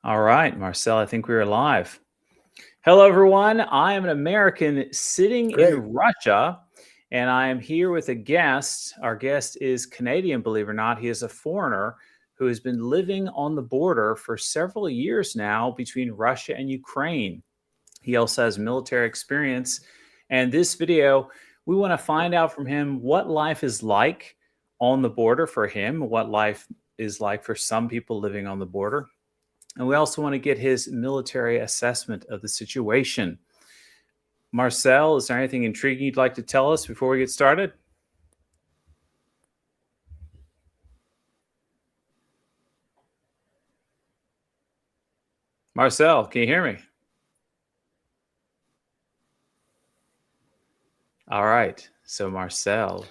All right, Marcel, I think we're live. Hello, everyone. I am an American sitting in Russia, and I am here with a guest. Our guest is Canadian, believe it or not. He is a foreigner who has been living on the border for several years now between Russia and Ukraine. He also has military experience. And this video, we want to find out from him what life is like on the border for him, what life is like for some people living on the border. And we also want to get his military assessment of the situation. Marcel, is there anything intriguing you'd like to tell us before we get started? Marcel, can you hear me? All right. So Marcel.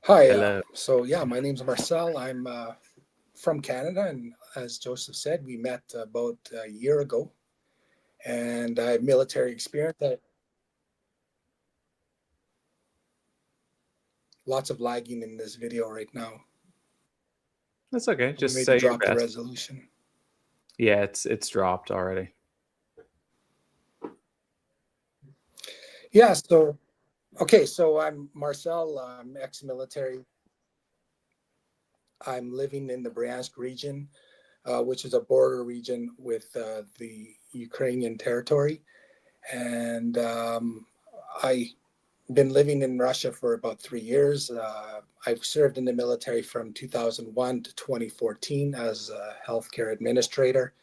Hi. So yeah, my name's Marcel. I'm from Canada, and as Joseph said, we met about a year ago, and I have military experience. Lots of lagging in this video right now. That's okay. Just say drop the resolution. Yeah, it's dropped already. Yeah. So, okay. So I'm Marcel. I'm ex-military. I'm living in the Bryansk region, which is a border region with the Ukrainian territory. And I've been living in Russia for about 3 years. I've served in the military from 2001 to 2014 as a healthcare administrator,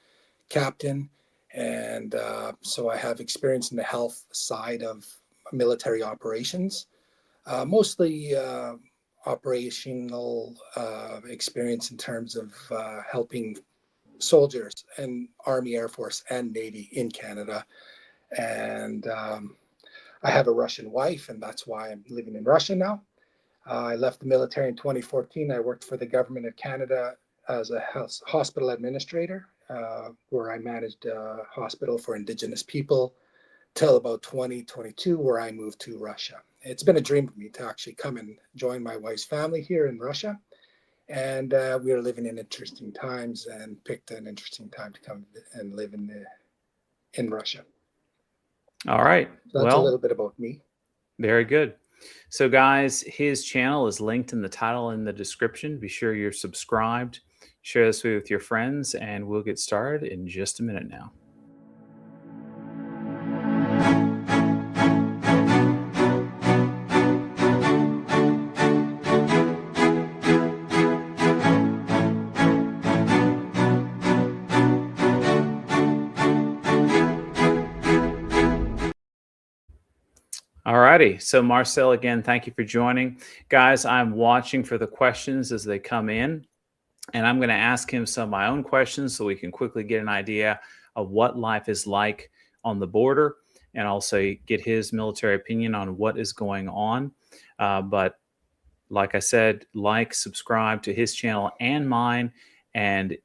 captain. And so I have experience in the health side of military operations, mostly operational experience in terms of helping soldiers and Army, Air Force, and Navy in Canada. And I have a Russian wife, and that's why I'm living in Russia now. I left the military in 2014. I worked for the government of Canada as a hospital administrator, where I managed a hospital for Indigenous people till about 2022, where I moved to Russia. It's been a dream for me to actually come and join my wife's family here in Russia. And we are living in interesting times and picked an interesting time to come and live in Russia. All right. So that's a little bit about me. Very good. So guys, his channel is linked in the title and the description. Be sure you're subscribed. Share this with your friends, and we'll get started in just a minute now. Alrighty, so Marcel, again, thank you for joining. Guys, I'm watching for the questions as they come in, and I'm going to ask him some of my own questions so we can quickly get an idea of what life is like on the border, and also get his military opinion on what is going on. But like I said, subscribe to his channel and mine, and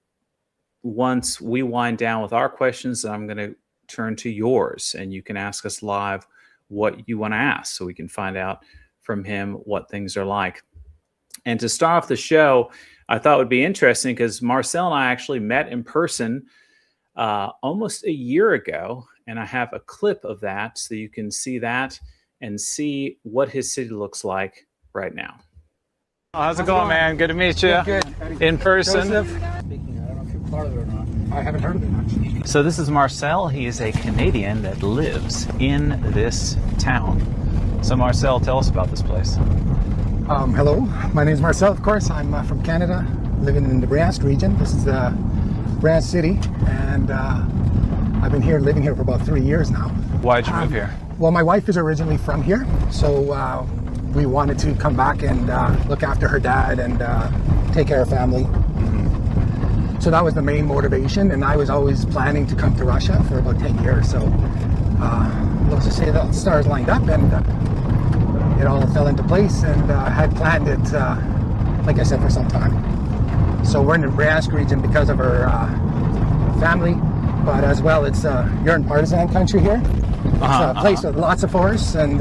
once we wind down with our questions, I'm going to turn to yours, and you can ask us live what you want to ask so we can find out from him what things are like. And to start off the show, I thought it would be interesting because Marcel and I actually met in person almost a year ago, and I have a clip of that so you can see that and see what his city looks like right now. How's it going, man? Good to meet you. Good. In person. Joseph. I don't know if you've heard of it or not. I haven't heard of it, actually. So this is Marcel. He is a Canadian that lives in this town. So Marcel, tell us about this place. Hello, my name is Marcel, of course. I'm from Canada, living in the Bryansk region. This is the Bryansk city, and I've been living here for about 3 years now. Why did you move here? Well, my wife is originally from here, so we wanted to come back and look after her dad and take care of family. So that was the main motivation, and I was always planning to come to Russia for about 10 years. So let's just say the stars lined up, and it all fell into place, and I had planned it, like I said, for some time. So we're in the Bryansk region because of her family, but as well, you're in partisan country here. It's a place with lots of forests and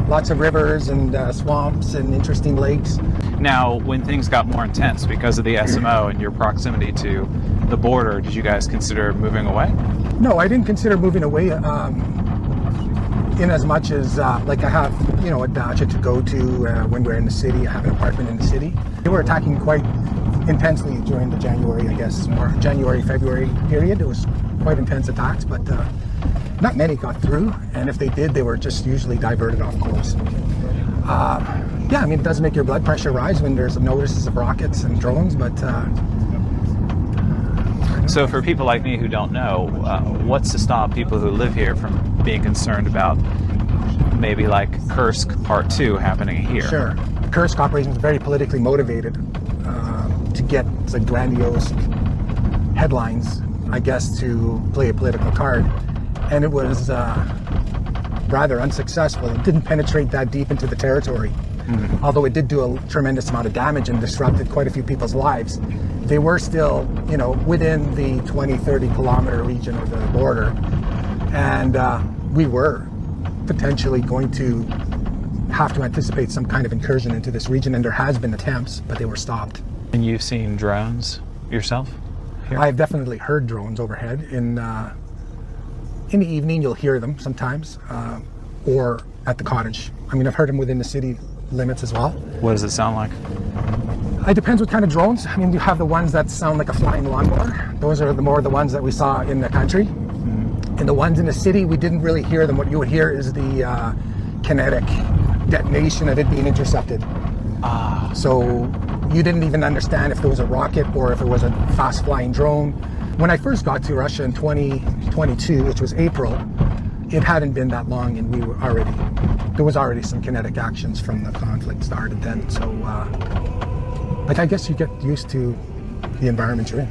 lots of rivers and swamps and interesting lakes. Now, when things got more intense because of the SMO and your proximity to the border, did you guys consider moving away? No, I didn't consider moving away. In as much as like I have, a dacha to go to when we're in the city. I have an apartment in the city. They were attacking quite intensely during the January, I guess, or January-February period. It was quite intense attacks, but not many got through. And if they did, they were just usually diverted off course. Yeah, I mean, it does make your blood pressure rise when there's notices of rockets and drones, but... So for people like me who don't know, what's to stop people who live here from being concerned about maybe like KURSK Part 2 happening here? Sure. The KURSK operation is very politically motivated to get grandiose headlines, I guess, to play a political card. And it was rather unsuccessful. It didn't penetrate that deep into the territory. Mm-hmm. Although it did do a tremendous amount of damage and disrupted quite a few people's lives. They were still, within the 20, 30 kilometer region of the border. And we were potentially going to have to anticipate some kind of incursion into this region. And there has been attempts, but they were stopped. And you've seen drones yourself here? I've definitely heard drones overhead. In the evening, you'll hear them sometimes, or at the cottage. I mean, I've heard them within the city limits as well. What does it sound like? It depends what kind of drones. I mean, you have the ones that sound like a flying lawnmower. Those are the ones that we saw in the country. Mm-hmm. And the ones in the city, we didn't really hear them. What you would hear is the kinetic detonation of it being intercepted. So you didn't even understand if there was a rocket or if it was a fast-flying drone. When I first got to Russia in 2022, which was April, it hadn't been that long, and there was already some kinetic actions from the conflict started then. So, I guess you get used to the environment you're in.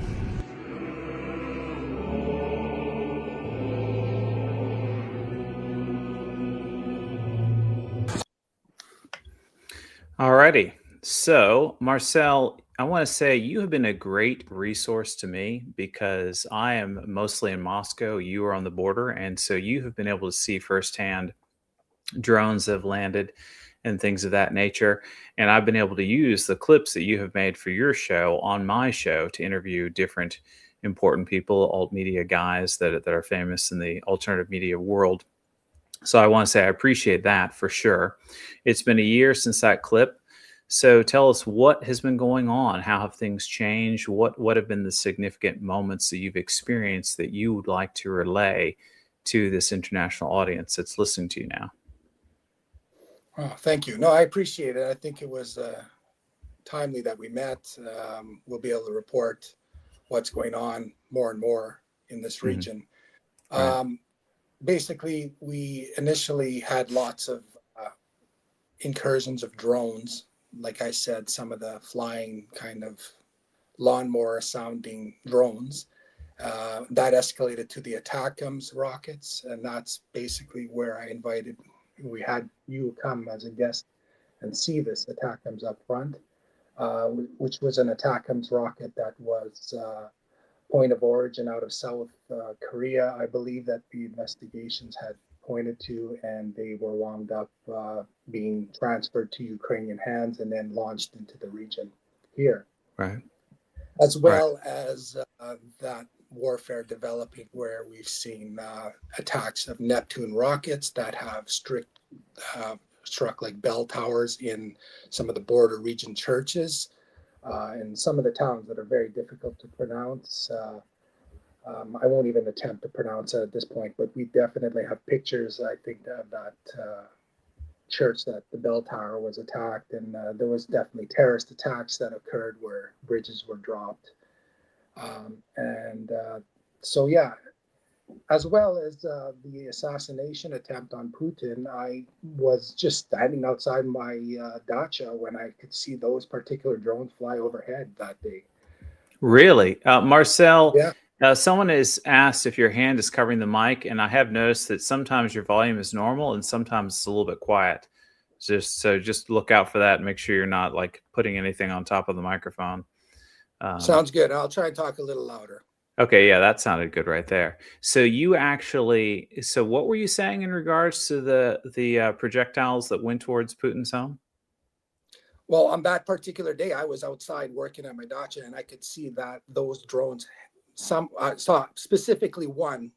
Alrighty. So, Marcel, I want to say you have been a great resource to me because I am mostly in Moscow. You are on the border. And so you have been able to see firsthand drones that have landed and things of that nature. And I've been able to use the clips that you have made for your show on my show to interview different important people, alt media guys that are famous in the alternative media world. So I want to say I appreciate that for sure. It's been a year since that clip. So tell us what has been going on. How have things changed? What have been the significant moments that you've experienced that you would like to relay to this international audience that's listening to you now? Oh, thank you. No, I appreciate it. I think it was timely that we met. We'll be able to report what's going on more and more in this region. Mm-hmm. Right. Basically, we initially had lots of incursions of drones. Like I said, some of the flying kind of lawnmower sounding drones. That escalated to the ATACMS rockets. And that's basically where we had you come as a guest and see this ATACMS up front, which was an ATACMS rocket that was point of origin out of South Korea. I believe that the investigations had pointed to, and they were wound up being transferred to Ukrainian hands and then launched into the region here. Right. As well as that warfare developing where we've seen attacks of Neptune rockets that have struck like bell towers in some of the border region churches and some of the towns that are very difficult to pronounce. I won't even attempt to pronounce it at this point, but we definitely have pictures, I think, of that church that the bell tower was attacked. And there was definitely terrorist attacks that occurred where bridges were dropped. So, yeah, as well as the assassination attempt on Putin, I was just standing outside my dacha when I could see those particular drones fly overhead that day. Really? Marcel, yeah. Someone has asked if your hand is covering the mic, and I have noticed that sometimes your volume is normal and sometimes it's a little bit quiet. Just look out for that and make sure you're not like putting anything on top of the microphone. Sounds good. I'll try and talk a little louder. Okay, yeah, that sounded good right there. So what were you saying in regards to the projectiles that went towards Putin's home? Well, on that particular day, I was outside working at my dacha, and I could see that those drones I saw specifically one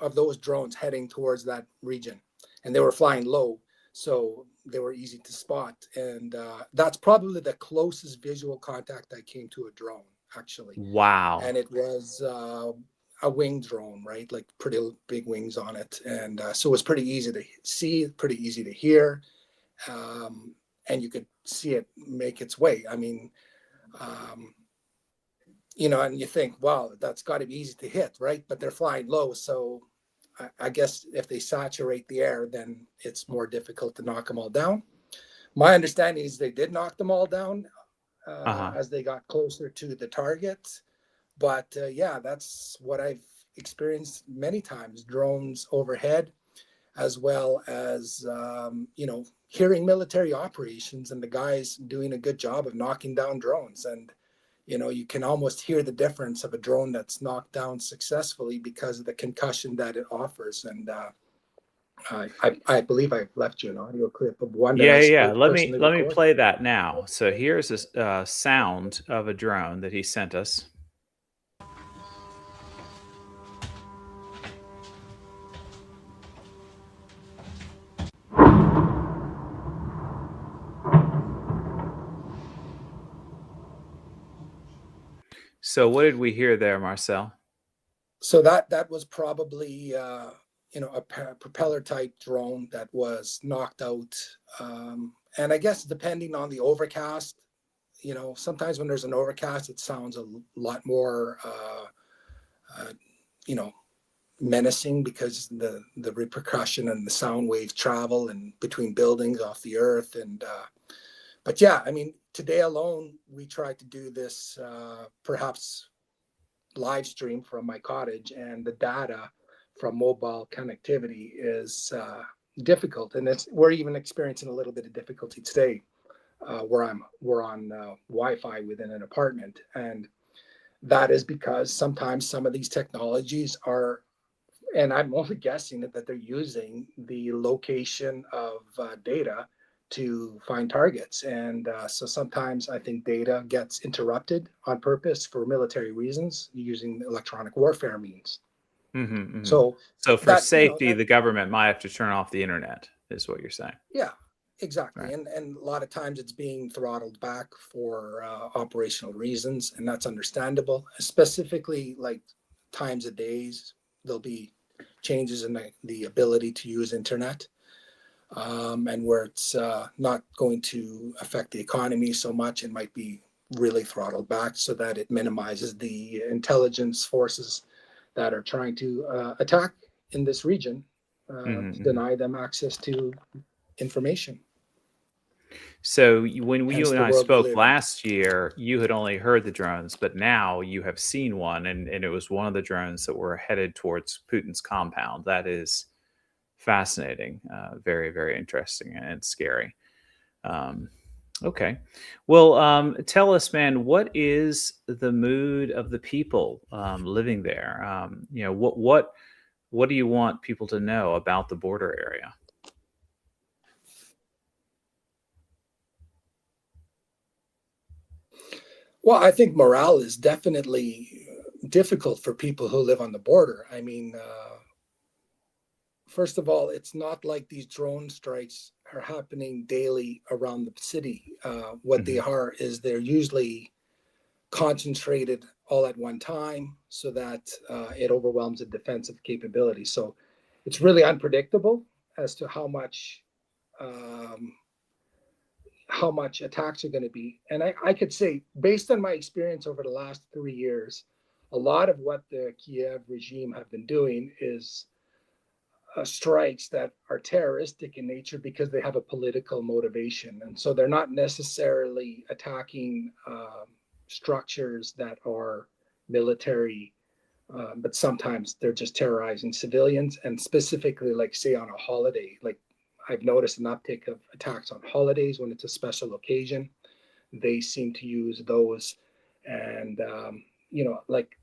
of those drones heading towards that region, and they were flying low, so they were easy to spot. And that's probably the closest visual contact I came to a drone, actually. Wow. And it was a wing drone, right? Like pretty big wings on it. And so it was pretty easy to see, pretty easy to hear. And you could see it make its way. I mean, you know, and you think, wow, that's got to be easy to hit, right? But they're flying low. So I guess if they saturate the air, then it's more difficult to knock them all down. My understanding is they did knock them all down as they got closer to the target. But yeah, that's what I've experienced many times, drones overhead, as well as, you know, hearing military operations and the guys doing a good job of knocking down drones. And, you know, you can almost hear the difference of a drone that's knocked down successfully because of the concussion that it offers. And I believe I left you an audio clip of one that Yeah. Let me recorded. play that now. So here's a sound of a drone that he sent us. So what did we hear there, Marcel? So that was probably you know, a propeller type drone that was knocked out. And I guess depending on the overcast, you know, sometimes when there's an overcast, it sounds a lot more you know, menacing because the repercussion and the sound waves travel and between buildings off the earth. And but yeah, I mean, today alone we tried to do this perhaps live stream from my cottage, and the data from mobile connectivity is difficult, and we're even experiencing a little bit of difficulty today we're on Wi-Fi within an apartment, and that is because sometimes some of these technologies are, and I'm only guessing that they're using the location of data to find targets. And so sometimes I think data gets interrupted on purpose for military reasons using electronic warfare means. So for that, safety, you know, the government might have to turn off the internet, is what you're saying. Yeah, exactly. Right. And a lot of times it's being throttled back for operational reasons, and that's understandable. Specifically, like times of days, there'll be changes in the ability to use internet, and where it's not going to affect the economy so much, it might be really throttled back so that it minimizes the intelligence forces that are trying to attack in this region, to deny them access to information. So when you Hence and the I world we spoke live in. last year, you had only heard the drones, but now you have seen one, and it was one of the drones that were headed towards Putin's compound. That is fascinating, very, very interesting and scary. Okay. Well, tell us, man, what is the mood of the people living there? You know, what do you want people to know about the border area? Well, I think morale is definitely difficult for people who live on the border. I mean, first of all, it's not like these drone strikes are happening daily around the city. What they are is they're usually concentrated all at one time so that it overwhelms the defensive capability. So it's really unpredictable as to how much attacks are going to be. And I could say, based on my experience over the last 3 years, a lot of what the Kiev regime have been doing is strikes that are terroristic in nature because they have a political motivation. And so they're not necessarily attacking structures that are military, but sometimes they're just terrorizing civilians, and specifically, like, say, on a holiday. Like, I've noticed an uptick of attacks on holidays when it's a special occasion. They seem to use those. And, you know, like,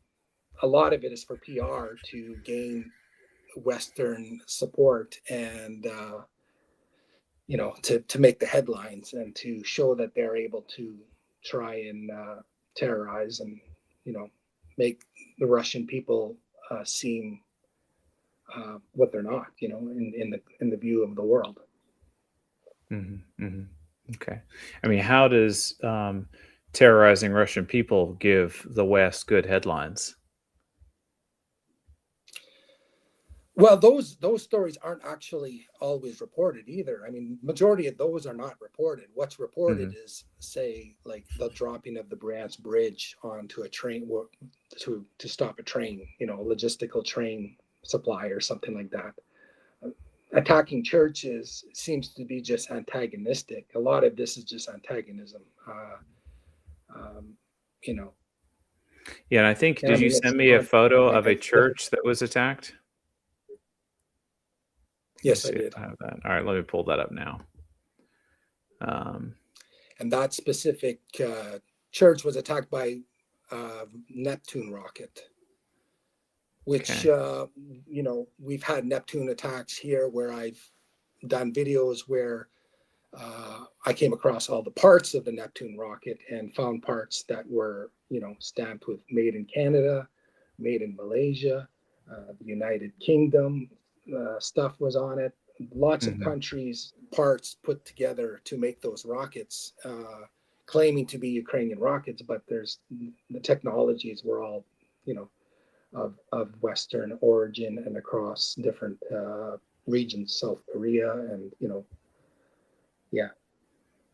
a lot of it is for PR to gain Western support and, you know, to make the headlines and to show that they're able to try and terrorize and, you know, make the Russian people seem what they're not, in the view of the world. Okay. I mean, how does terrorizing Russian people give the West good headlines? Well, those stories aren't actually always reported either. I mean, majority of those are not reported. What's reported is, say, like the dropping of the Bryansk bridge onto a train to stop a train, logistical train supply or something like that. Attacking churches seems to be just antagonistic. A lot of this is just antagonism. Yeah, and I think, I did you mean, send me a photo of a it's church that was attacked? Yes, Let I me see did. if I have that. All right, let me pull that up now. And that specific church was attacked by Neptune rocket, which, we've had Neptune attacks here where I've done videos where I came across all the parts of the Neptune rocket and found parts that were, stamped with made in Canada, made in Malaysia, the United Kingdom stuff was on it. Lots of countries' parts put together to make those rockets, claiming to be Ukrainian rockets, but the technologies were all, of Western origin and across different regions, South Korea, and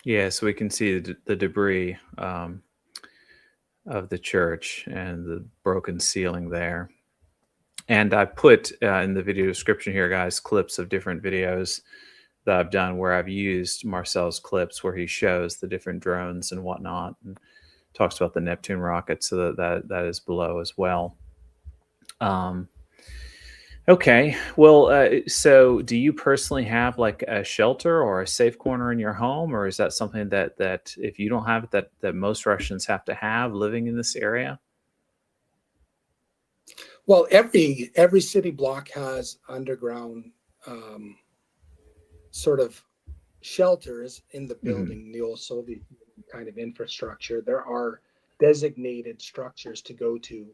Yeah, so we can see the debris of the church and the broken ceiling there. And I put in the video description here, guys, clips of different videos that I've done where I've used Marcel's clips where he shows the different drones and whatnot and talks about the Neptune rocket. So that is below as well. Okay. Well, so do you personally have like a shelter or a safe corner in your home, or is that something that if you don't have it, that most Russians have to have living in this area? Well, every city block has underground sort of shelters in the building, the old Soviet kind of infrastructure. There are designated structures to go to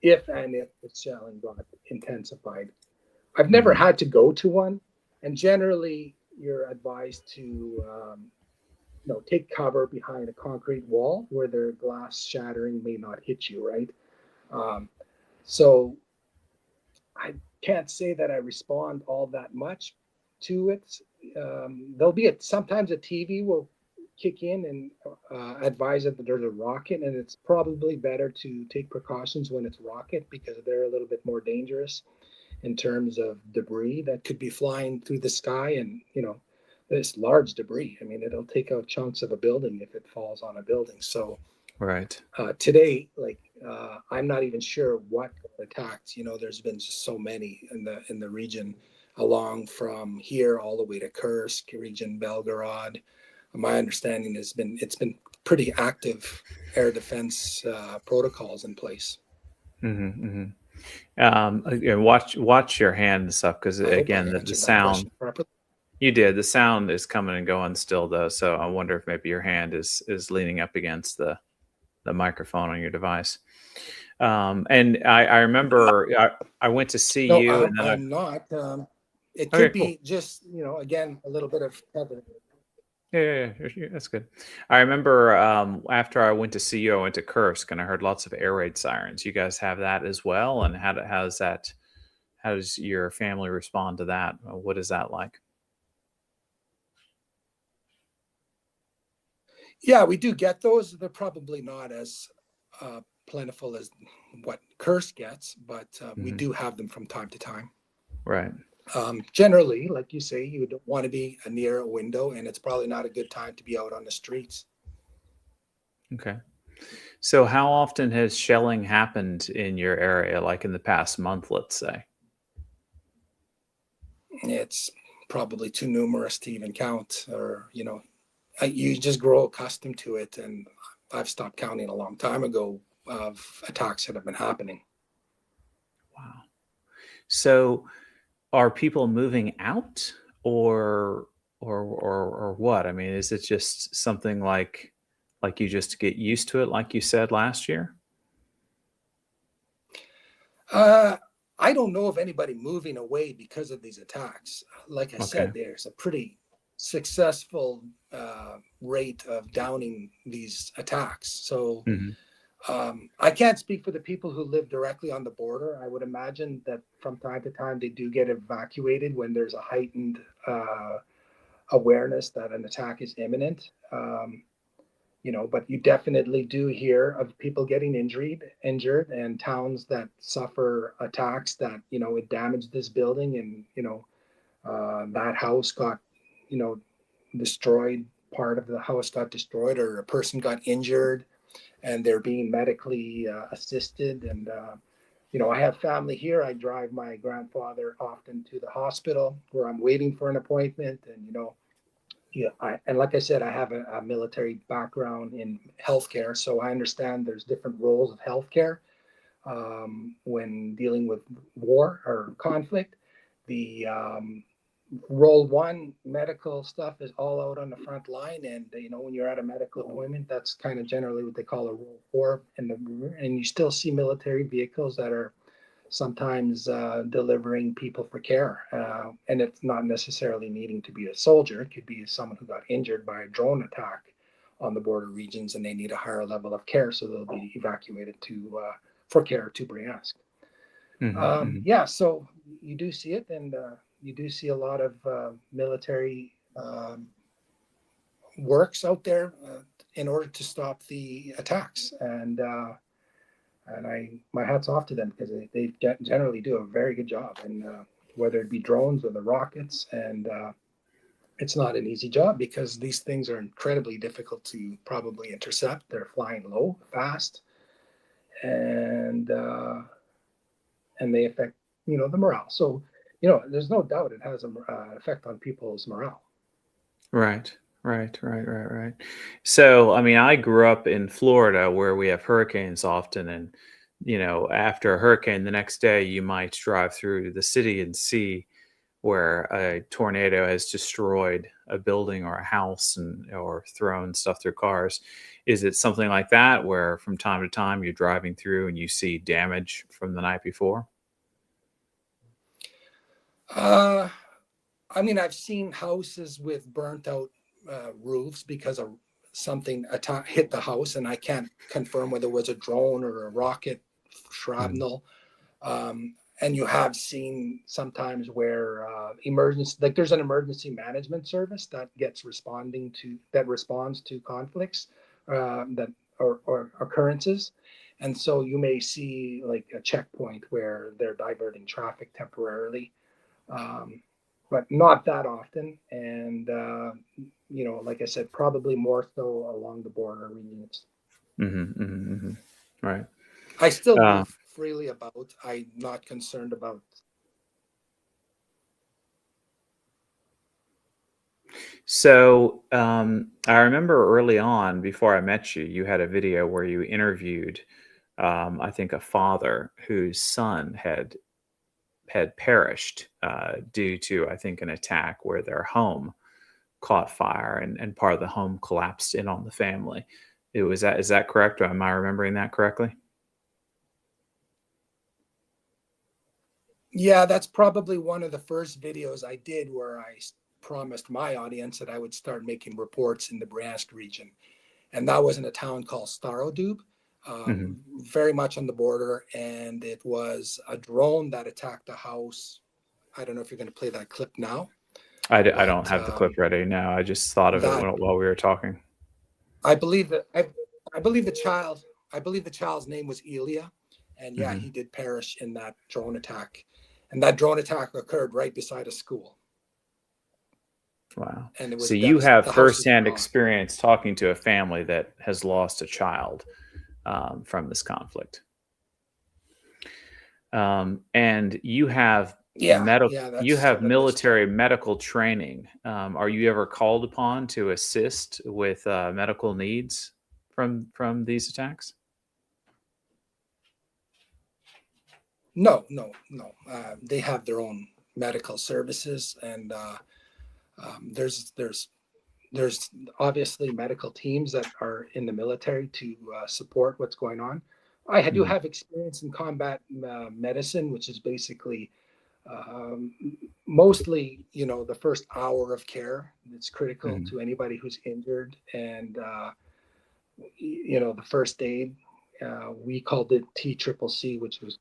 if the shelling got intensified. I've never had to go to one, and generally you're advised to take cover behind a concrete wall where their glass shattering may not hit you, right? So I can't say that I respond all that much to it. There'll be sometimes a TV will kick in and advise that there's a rocket, and it's probably better to take precautions when it's rocket because they're a little bit more dangerous in terms of debris that could be flying through the sky, and this large debris. I mean, it'll take out chunks of a building if it falls on a building. So Right. today, I'm not even sure what attacked. There's been just so many in the region, along from here all the way to Kursk region, Belgorod. My understanding it's been pretty active air defense protocols in place. Watch your hand and stuff because I hope I again, the answered that sound question properly. you did. The sound is coming and going still though, so I wonder if maybe your hand is leaning up against the microphone on your device. And I remember I went to see No, you, and then I'm not. It okay, could be just again a little bit of tether. Yeah, that's good. I remember after I went to see you, I went to Kursk, and I heard lots of air raid sirens. You guys have that as well, and how does your family respond to that? What is that like? Yeah, we do get those. They're probably not as plentiful as what KURSK gets, but we do have them from time to time. Right. Generally, like you say, you don't want to be near a window, and it's probably not a good time to be out on the streets. Okay. So how often has shelling happened in your area, like in the past month, let's say? It's probably too numerous to even count, or you just grow accustomed to it, and I've stopped counting a long time ago of attacks that have been happening. Wow. So are people moving out or what? I mean, is it just something like you just get used to it, like you said last year? I don't know of anybody moving away because of these attacks. Like I Okay. said, there's a pretty successful rate of downing these attacks. So Hmm. I can't speak for the people who live directly on the border. I would imagine that from time to time they do get evacuated when there's a heightened awareness that an attack is imminent. But you definitely do hear of people getting injured, and towns that suffer attacks that, it damaged this building, and, that house got, destroyed. Part of the house got destroyed, or a person got injured, and they're being medically assisted. And, I have family here. I drive my grandfather often to the hospital where I'm waiting for an appointment. And, and like I said, I have a military background in healthcare, so I understand there's different roles of healthcare when dealing with war or conflict. The role one, medical stuff, is all out on the front line, and when you're at a medical appointment, that's kind of generally what they call a role four. And you still see military vehicles that are sometimes delivering people for care. And it's not necessarily needing to be a soldier. It could be someone who got injured by a drone attack on the border regions, and they need a higher level of care, so they'll be evacuated for care to Bryansk. Yeah, so you do see it, and you do see a lot of military works out there in order to stop the attacks. And my hat's off to them, because they generally do a very good job. And whether it be drones or the rockets, and it's not an easy job, because these things are incredibly difficult to probably intercept. They're flying low, fast, and they affect the morale. So there's no doubt it has an effect on people's morale. Right. So, I mean, I grew up in Florida where we have hurricanes often. And, after a hurricane, the next day you might drive through the city and see where a tornado has destroyed a building or a house, or thrown stuff through cars. Is it something like that where from time to time you're driving through and you see damage from the night before? I mean, I've seen houses with burnt out roofs because of something hit the house, and I can't confirm whether it was a drone or a rocket Mm. shrapnel. And you have seen sometimes where emergency, like there's an emergency management service that responds to conflicts that or occurrences. And so you may see like a checkpoint where they're diverting traffic temporarily, but not that often. And like I said, probably more so along the border regions. Right. I still Uh, move freely about. I'm not concerned about. So I remember early on, before I met you, you had a video where you interviewed, I think, a father whose son had perished due to, I think, an attack where their home caught fire, and part of the home collapsed in on the family. Is that correct? Or am I remembering that correctly? Yeah, that's probably one of the first videos I did where I promised my audience that I would start making reports in the Bryansk region. And that was in a town called Starodub, Hmm. very much on the border. And it was a drone that attacked a house. I don't know if you're going to play that clip now, I don't but have the clip ready now. I just thought of it that while we were talking. I believe that I believe the child's name was Ilya, and yeah, Hmm. he did perish in that drone attack. And that drone attack occurred right beside a school, Wow. and it was So you devastating. have The house was firsthand gone. experience talking to a family that has lost a child from this conflict. And you That's have sort of the military story. medical training. Are you ever called upon to assist with medical needs from these attacks? No, no, no. They have their own medical services, and there's obviously medical teams that are in the military to support what's going on. I do Mhm. have experience in combat medicine, which is basically um, mostly, the first hour of care. It's critical Mhm. to anybody who's injured, and the first aid. We called it TCCC, which was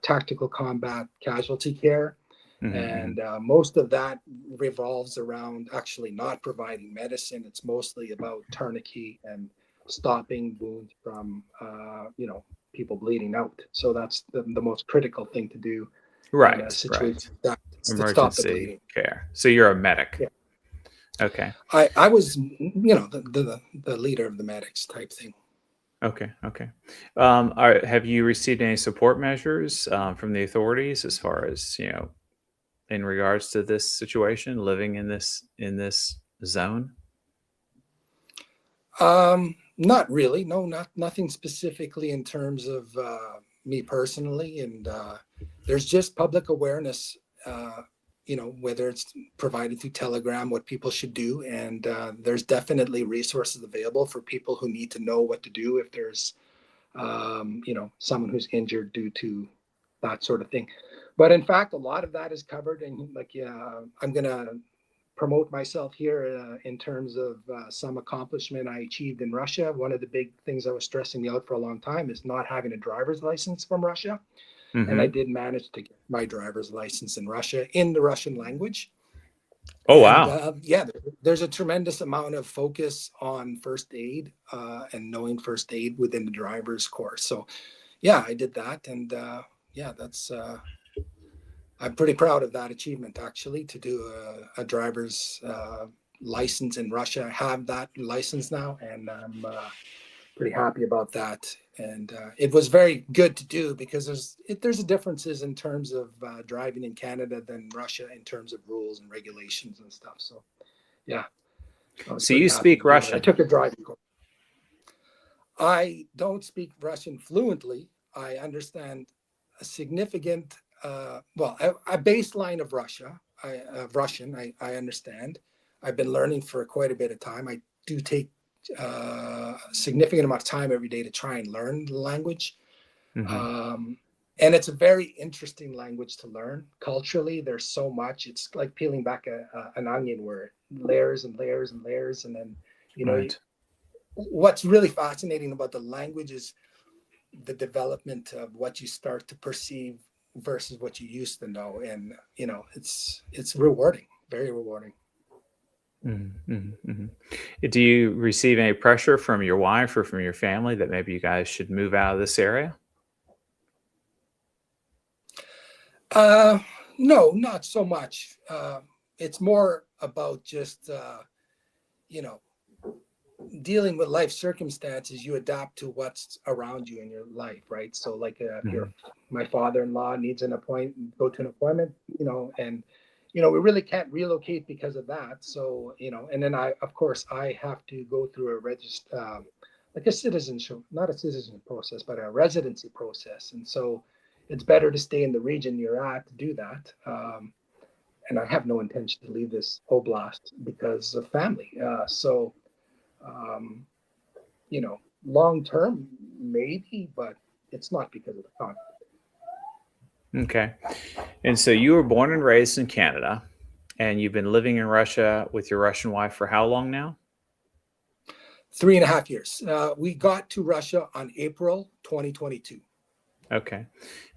tactical combat casualty care. Mhm. Mhm. And most of that revolves around actually not providing medicine. It's mostly about tourniquet and stopping wounds from, people bleeding out. So that's the most critical thing to do in a Right, situation right. like that, is to stop the Emergency bleeding. care. So you're a medic. Yeah. Okay. I was, the leader of the medics type thing. Okay. Okay. Have you received any support measures from the authorities as far as in regards to this situation, living in this zone? Not really. No, nothing specifically in terms of me personally. And there's just public awareness, whether it's provided through Telegram, what people should do. And there's definitely resources available for people who need to know what to do if there's, someone who's injured due to that sort of thing. But in fact, a lot of that is covered. And like, yeah, I'm going to promote myself here in terms of some accomplishment I achieved in Russia. One of the big things that was stressing me out for a long time is not having a driver's license from Russia. And I Hmm. did manage to get my driver's license in Russia in the Russian language. Oh, And wow. yeah, there's a tremendous amount of focus on first aid and knowing first aid within the driver's course. So yeah, I did that. And yeah, that's I'm pretty proud of that achievement, actually, to do a driver's license in Russia. I have that license now, and I'm pretty happy about that. And it was very good to do because there's differences in terms of driving in Canada than Russia in terms of rules and regulations and stuff. So yeah, I was So pretty you happy speak to do it. I Russian. took a driving course. I don't speak Russian fluently. I understand a significant, a baseline of Russian. I understand. I've been learning for quite a bit of time. I do take a significant amount of time every day to try and learn the language. Hmm. Um, and it's a very interesting language to learn. Culturally, there's so much. It's like peeling back an onion where layers and layers and layers. And then, you know, Right. what's really fascinating about the language is the development of what you start to perceive versus what you used to know. And it's rewarding, very rewarding. Mm-hmm. Do you receive any pressure from your wife or from your family that maybe you guys should move out of this area? uh no, not so much. It's more about just you know dealing with life circumstances. You adapt to what's around you in your life, right? So like if Hmm. my father-in-law needs an appointment, go to an appointment, and we really can't relocate because of that. So and then I of course I have to go through a like a citizenship, not a citizen process, but a residency process. And so it's better to stay in the region you're at to do that. And I have no intention to leave this oblast because of family. So um, long term, maybe, but it's not because of the conflict. Okay. And so you were born and raised in Canada, and you've been living in Russia with your Russian wife for how long now? 3.5 years. We got to Russia on April 2022. Okay.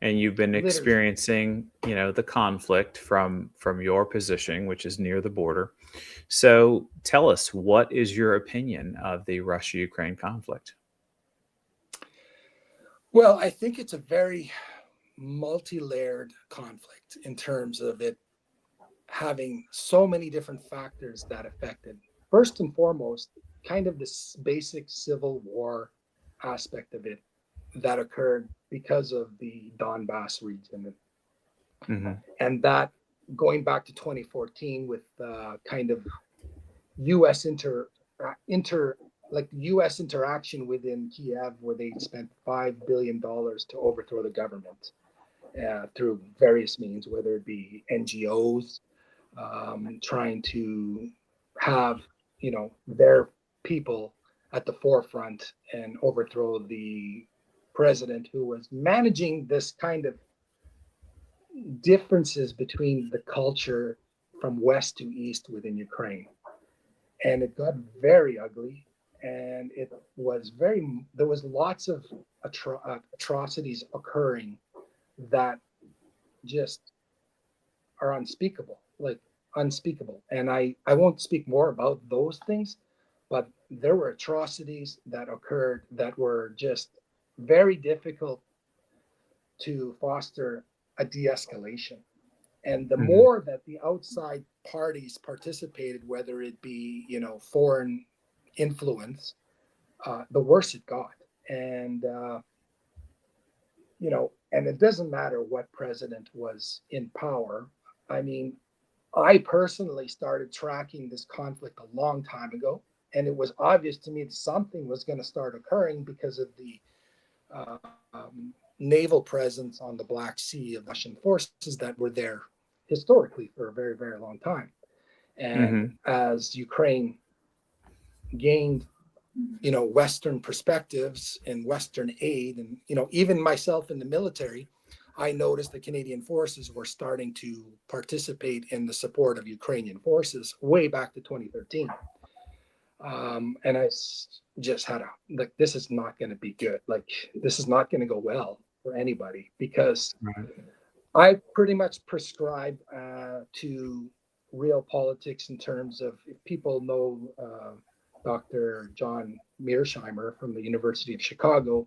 And you've been Literally. experiencing, the conflict from your position, which is near the border. So tell us, what is your opinion of the Russia-Ukraine conflict? Well, I think it's a very multi-layered conflict in terms of it having so many different factors that affected. First and foremost, kind of this basic civil war aspect of it that occurred because of the Donbass region. Hmm. And that going back to 2014 with kind of U.S. inter like U.S. interaction within Kiev, where they spent $5 billion to overthrow the government through various means, whether it be NGOs trying to have their people at the forefront and overthrow the president who was managing this kind of differences between the culture from west to east within Ukraine. And it got very ugly. And there was lots of atrocities occurring that just are unspeakable, like unspeakable. And I won't speak more about those things, but there were atrocities that occurred that were just very difficult to foster a de-escalation. And the more that the outside parties participated, whether it be, foreign influence, the worse it got. And, and it doesn't matter what president was in power. I mean, I personally started tracking this conflict a long time ago, and it was obvious to me that something was going to start occurring because of the naval presence on the Black Sea of Russian forces that were there historically for a very, very long time. And as Ukraine gained, Western perspectives and Western aid, and, even myself in the military, I noticed the Canadian forces were starting to participate in the support of Ukrainian forces way back to 2013. And I just had this is not going to be good. Like, this is not going to go well for anybody, because I pretty much prescribe to real politics in terms of, if people know Dr. John Mearsheimer from the University of Chicago,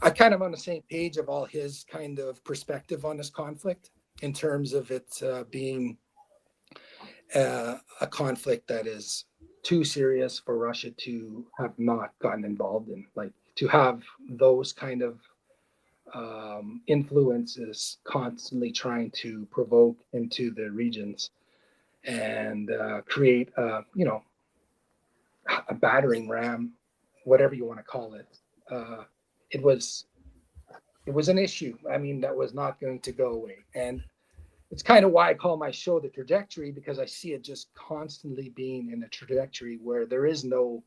I kind of on the same page of all his kind of perspective on this conflict, in terms of it being a conflict that is too serious for Russia to have not gotten involved in, like to have those kind of influences constantly trying to provoke into the regions and create a battering ram, whatever you want to call it. It was an issue. I mean, that was not going to go away. And it's kind of why I call my show The Trajectory, because I see it just constantly being in a trajectory where there is no,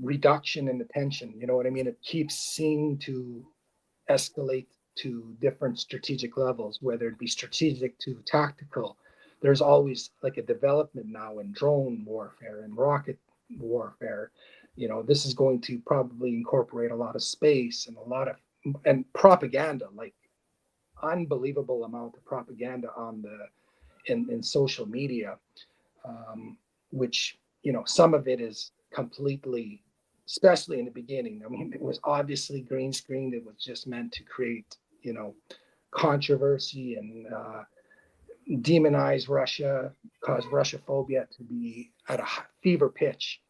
reduction in the tension. You know what I mean? It keeps seeming to escalate to different strategic levels, whether it be strategic to tactical. There's always like a development now in drone warfare and rocket warfare. This is going to probably incorporate a lot of space and and propaganda, like unbelievable amount of propaganda in social media, which, some of it is completely, especially in the beginning. I mean, it was obviously green screened. It was just meant to create, controversy and demonize Russia, cause Russophobia to be at a fever pitch.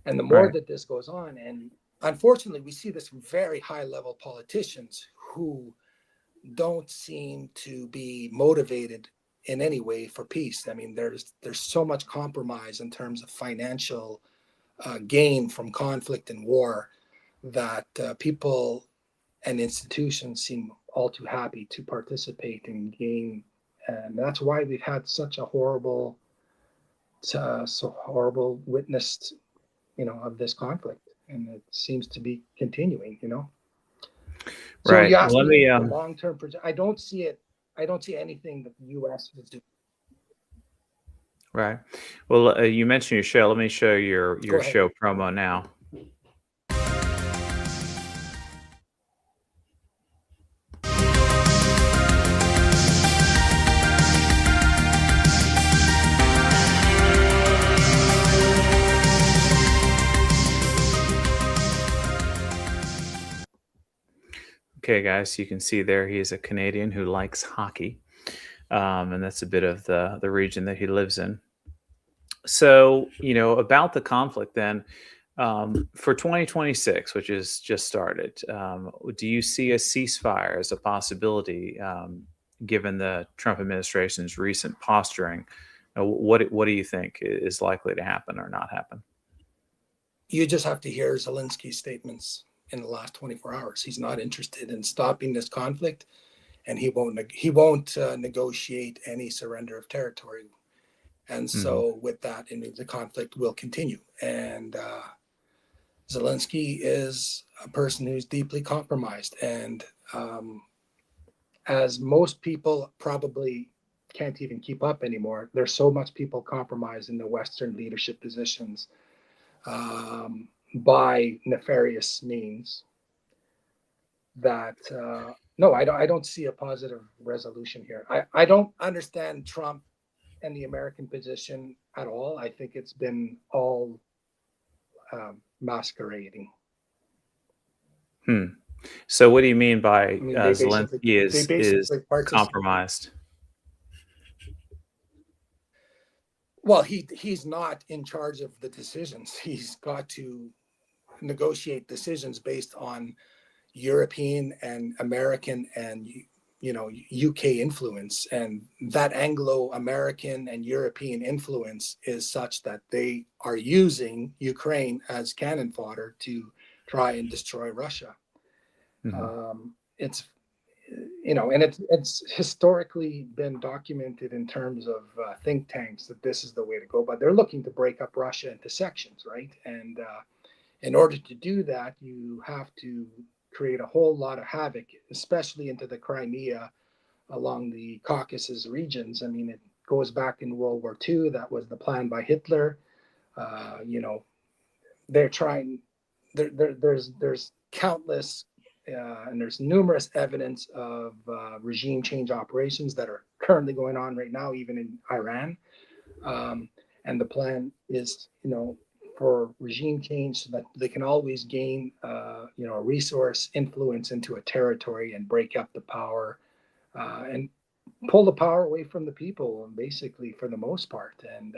And the more that this goes on, and unfortunately, we see this from very high-level politicians who don't seem to be motivated in any way for peace. I mean, there's so much compromise in terms of financial gain from conflict and war that people and institutions seem all too happy to participate and gain. And that's why we've had such a horrible witnessed, of this conflict, and it seems to be continuing. So you asked me the long-term project. I don't see it. I don't see anything that the U.S. is doing. Right. Well, you mentioned your show. Let me show your show promo now. Okay, guys, you can see there he is a Canadian who likes hockey, and that's a bit of the region that he lives in. So, about the conflict then, for 2026, which is just started, do you see a ceasefire as a possibility, given the Trump administration's recent posturing? What do you think is likely to happen or not happen? You just have to hear Zelensky's statements in the last 24 hours. He's not interested in stopping this conflict, and he won't negotiate any surrender of territory. And so with that, it means the conflict will continue. And Zelensky is a person who's deeply compromised. And as most people probably can't even keep up anymore, there's so much people compromised in the Western leadership positions by nefarious means that no, I don't see a positive resolution here. I don't understand Trump and the American position at all. I think it's been all masquerading. So what do you mean by I mean, Zelensky is compromised? Well, he's not in charge of the decisions. He's got to negotiate decisions based on European and American and UK influence, and that Anglo-American and European influence is such that they are using Ukraine as cannon fodder to try and destroy Russia. It's and it's historically been documented in terms of think tanks that this is the way to go, but they're looking to break up Russia into sections, right? And in order to do that, you have to create a whole lot of havoc, especially into the Crimea along the Caucasus regions. I mean, it goes back in World War II. That was the plan by Hitler. They're trying. There's countless and there's numerous evidence of regime change operations that are currently going on right now, even in Iran. And the plan is, for regime change so that they can always gain, a resource influence into a territory and break up the power and pull the power away from the people, basically, for the most part. And,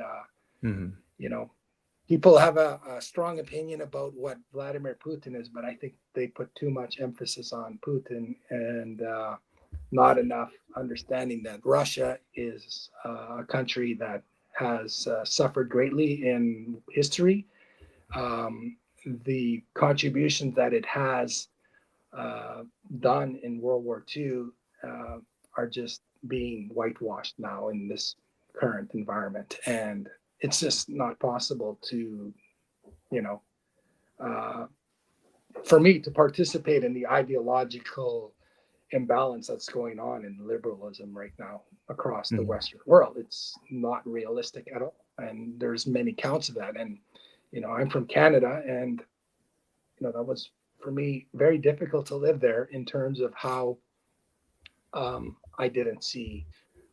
people have a strong opinion about what Vladimir Putin is, but I think they put too much emphasis on Putin and not enough understanding that Russia is a country that has suffered greatly in history. The contributions that it has done in World War II are just being whitewashed now in this current environment. And it's just not possible to, for me to participate in the ideological imbalance that's going on in liberalism right now across the Western world. It's not realistic at all. And there's many counts of that. And, I'm from Canada, and, that was for me very difficult to live there in terms of how I didn't see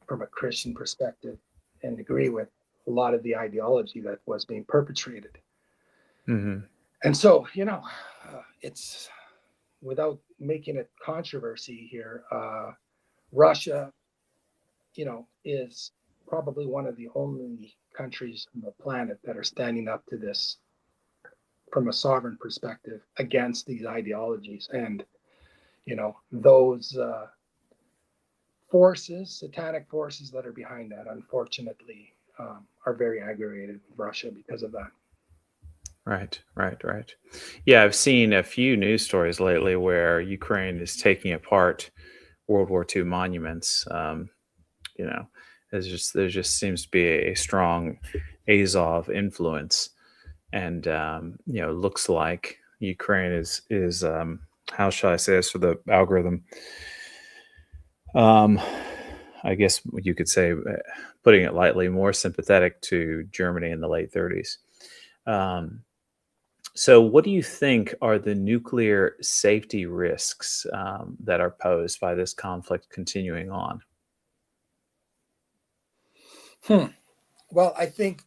from a Christian perspective and agree with a lot of the ideology that was being perpetrated. And so, it's, without making it controversy here, Russia, is probably one of the only countries on the planet that are standing up to this from a sovereign perspective against these ideologies. And, those forces, satanic forces that are behind that, unfortunately, are very aggravated with Russia because of that. Right. Yeah, I've seen a few news stories lately where Ukraine is taking apart World War II monuments. There just seems to be a strong Azov influence, and it looks like Ukraine is how shall I say this for the algorithm? I guess you could say, putting it lightly, more sympathetic to Germany in the late 30s. So what do you think are the nuclear safety risks that are posed by this conflict continuing on? Well, I think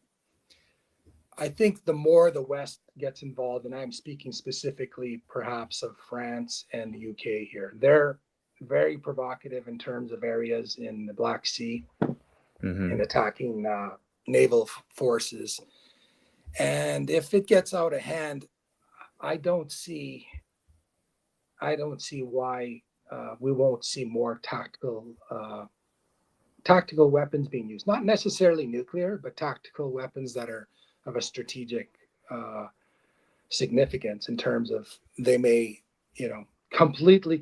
the more the West gets involved, and I'm speaking specifically perhaps of France and the UK here, they're very provocative in terms of areas in the Black Sea and attacking naval forces. And if it gets out of hand, I don't see why we won't see more tactical weapons being used. Not necessarily nuclear, but tactical weapons that are of a strategic significance in terms of they may, completely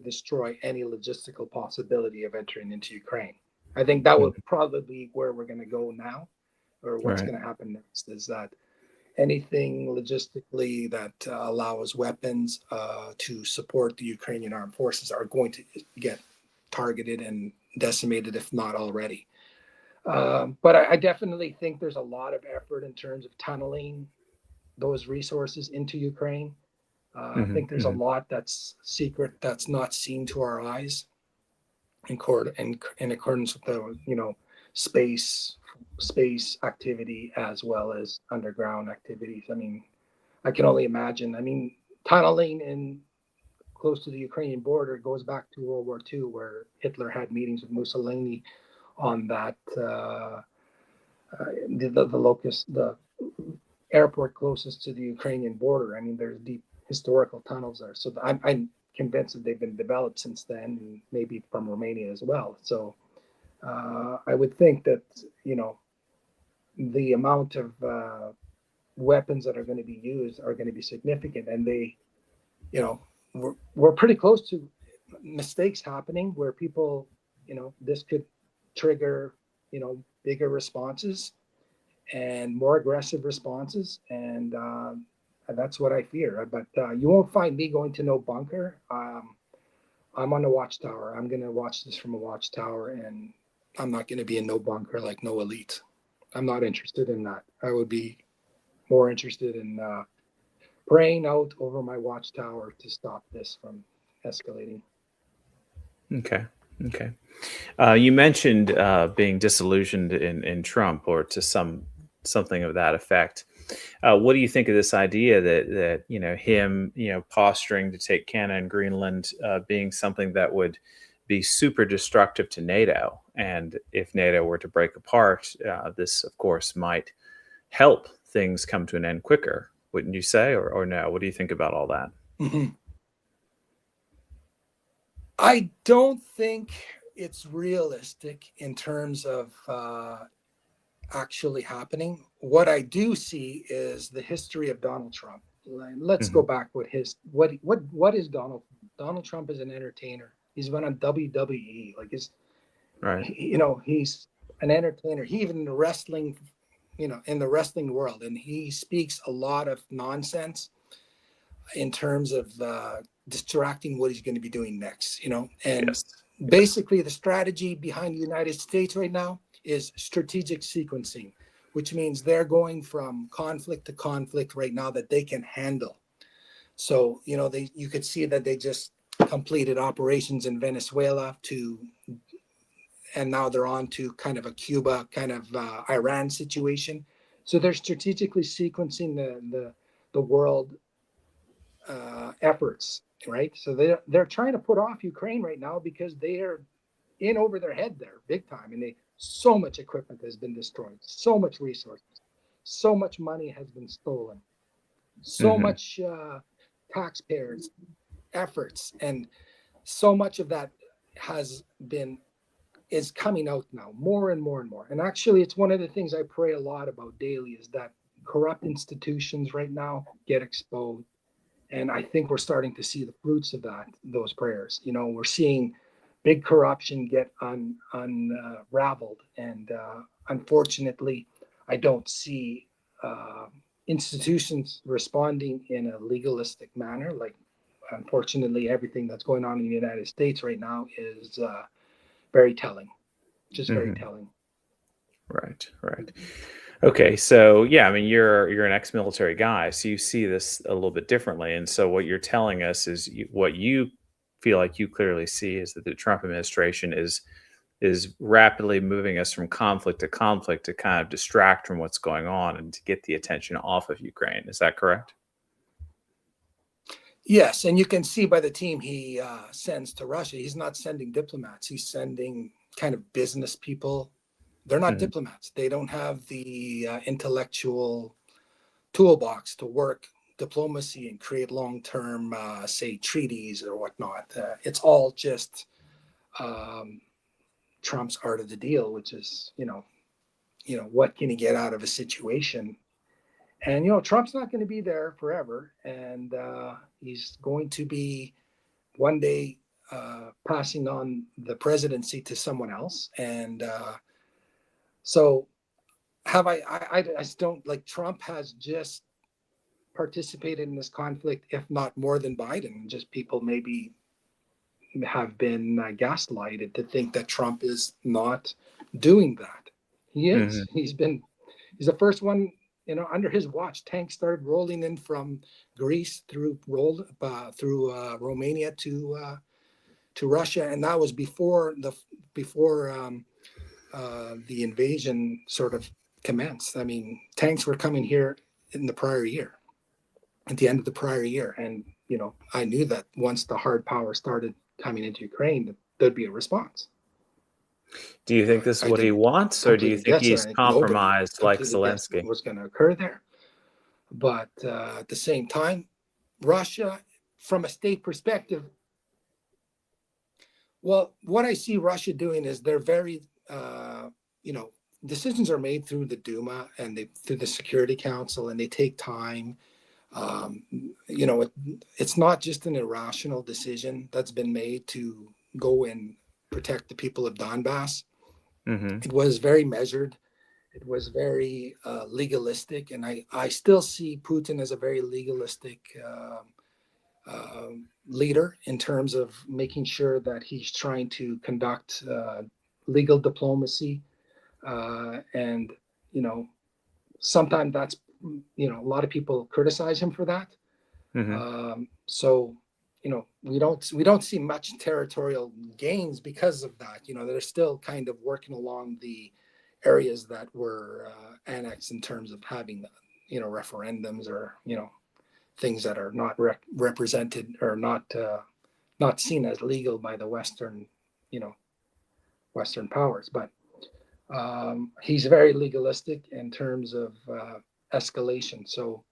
destroy any logistical possibility of entering into Ukraine. I think that would probably be where we're going to go now, or what's going to happen next is that anything logistically that allows weapons to support the Ukrainian armed forces are going to get targeted and decimated, if not already. But I definitely think there's a lot of effort in terms of tunneling those resources into Ukraine. I think there's a lot that's secret, that's not seen to our eyes, in accordance with the space activity as well as underground activities. I mean, I can only imagine. I mean, tunneling in close to the Ukrainian border goes back to World War II, where Hitler had meetings with Mussolini on that the airport closest to the Ukrainian border. I mean, there's deep historical tunnels there. So I'm convinced that they've been developed since then, and maybe from Romania as well. So I would think that, the amount of weapons that are going to be used are going to be significant. And we're pretty close to mistakes happening where people, this could trigger, bigger responses and more aggressive responses. And that's what I fear. But you won't find me going to no bunker. I'm on a watchtower. I'm going to watch this from a watchtower, and I'm not going to be in no bunker like no elite. I'm not interested in that. I would be more interested in praying out over my watchtower to stop this from escalating. Okay. You mentioned being disillusioned in Trump, or to something of that effect. What do you think of this idea that him posturing to take Canada and Greenland being something that would be super destructive to NATO, and if NATO were to break apart, this of course might help things come to an end quicker, wouldn't you say, or no? What do you think about all that? Mm-hmm. I don't think it's realistic in terms of actually happening. What I do see is the history of Donald Trump. Let's go back with what is Donald? Donald Trump is an entertainer. He's been on WWE, like right. He's an entertainer. He even in the wrestling world, and he speaks a lot of nonsense in terms of distracting what he's going to be doing next. And Yes. basically the strategy behind the United States right now is strategic sequencing, which means they're going from conflict to conflict right now that they can handle. So, you could see that they just completed operations in Venezuela and now they're on to kind of a Cuba, kind of Iran situation. So they're strategically sequencing the world efforts, right? So they're trying to put off Ukraine right now because they are in over their head there big time, and so much equipment has been destroyed, so much resources, so much money has been stolen, so much taxpayers' efforts, and so much of that is coming out now more and more and more. And actually, it's one of the things I pray a lot about daily is that corrupt institutions right now get exposed. And I think we're starting to see the fruits of those prayers. We're seeing big corruption get unraveled. And unfortunately, I don't see institutions responding in a legalistic manner. Like, unfortunately, everything that's going on in the United States right now is very telling, just very telling. Right. Okay, so yeah, I mean, you're an ex-military guy, so you see this a little bit differently. And so what you're telling us is what you feel like you clearly see is that the Trump administration is rapidly moving us from conflict to conflict to kind of distract from what's going on and to get the attention off of Ukraine. Is that correct? Yes, and you can see by the team he sends to Russia, he's not sending diplomats. He's sending kind of business people. They're not diplomats. They don't have the intellectual toolbox to work diplomacy and create long-term, say, treaties or whatnot. It's all just Trump's art of the deal, which is, what can he get out of a situation? And, Trump's not going to be there forever. And he's going to be one day passing on the presidency to someone else. And so I just don't like Trump has just participated in this conflict, if not more than Biden. Just people maybe have been gaslighted to think that Trump is not doing that. He is. Hmm. He's the first one. Under his watch, tanks started rolling in from Greece through Romania to Russia, and that was before the invasion sort of commenced. I mean, tanks were coming here in the prior year, at the end of the prior year, and I knew that once the hard power started coming into Ukraine, that there'd be a response. Do you think this is I what he didn't wants, or do you completely think guess it. I he's think nobody compromised like completely guessed what Zelensky? was going to occur there. But at the same time, Russia, from a state perspective, well, what I see Russia doing is they're very, decisions are made through the Duma and through the Security Council, and they take time. Um, it's not just an irrational decision that's been made to go and protect the people of Donbass. Hmm. It was very measured. It was very legalistic, and I still see Putin as a very legalistic leader in terms of making sure that he's trying to conduct legal diplomacy, and sometimes that's a lot of people criticize him for that. Hmm. So we don't see much territorial gains because of that. They're still kind of working along the areas that were annexed in terms of having referendums or things that are not represented or not seen as legal by the Western powers. But he's very legalistic in terms of escalation. So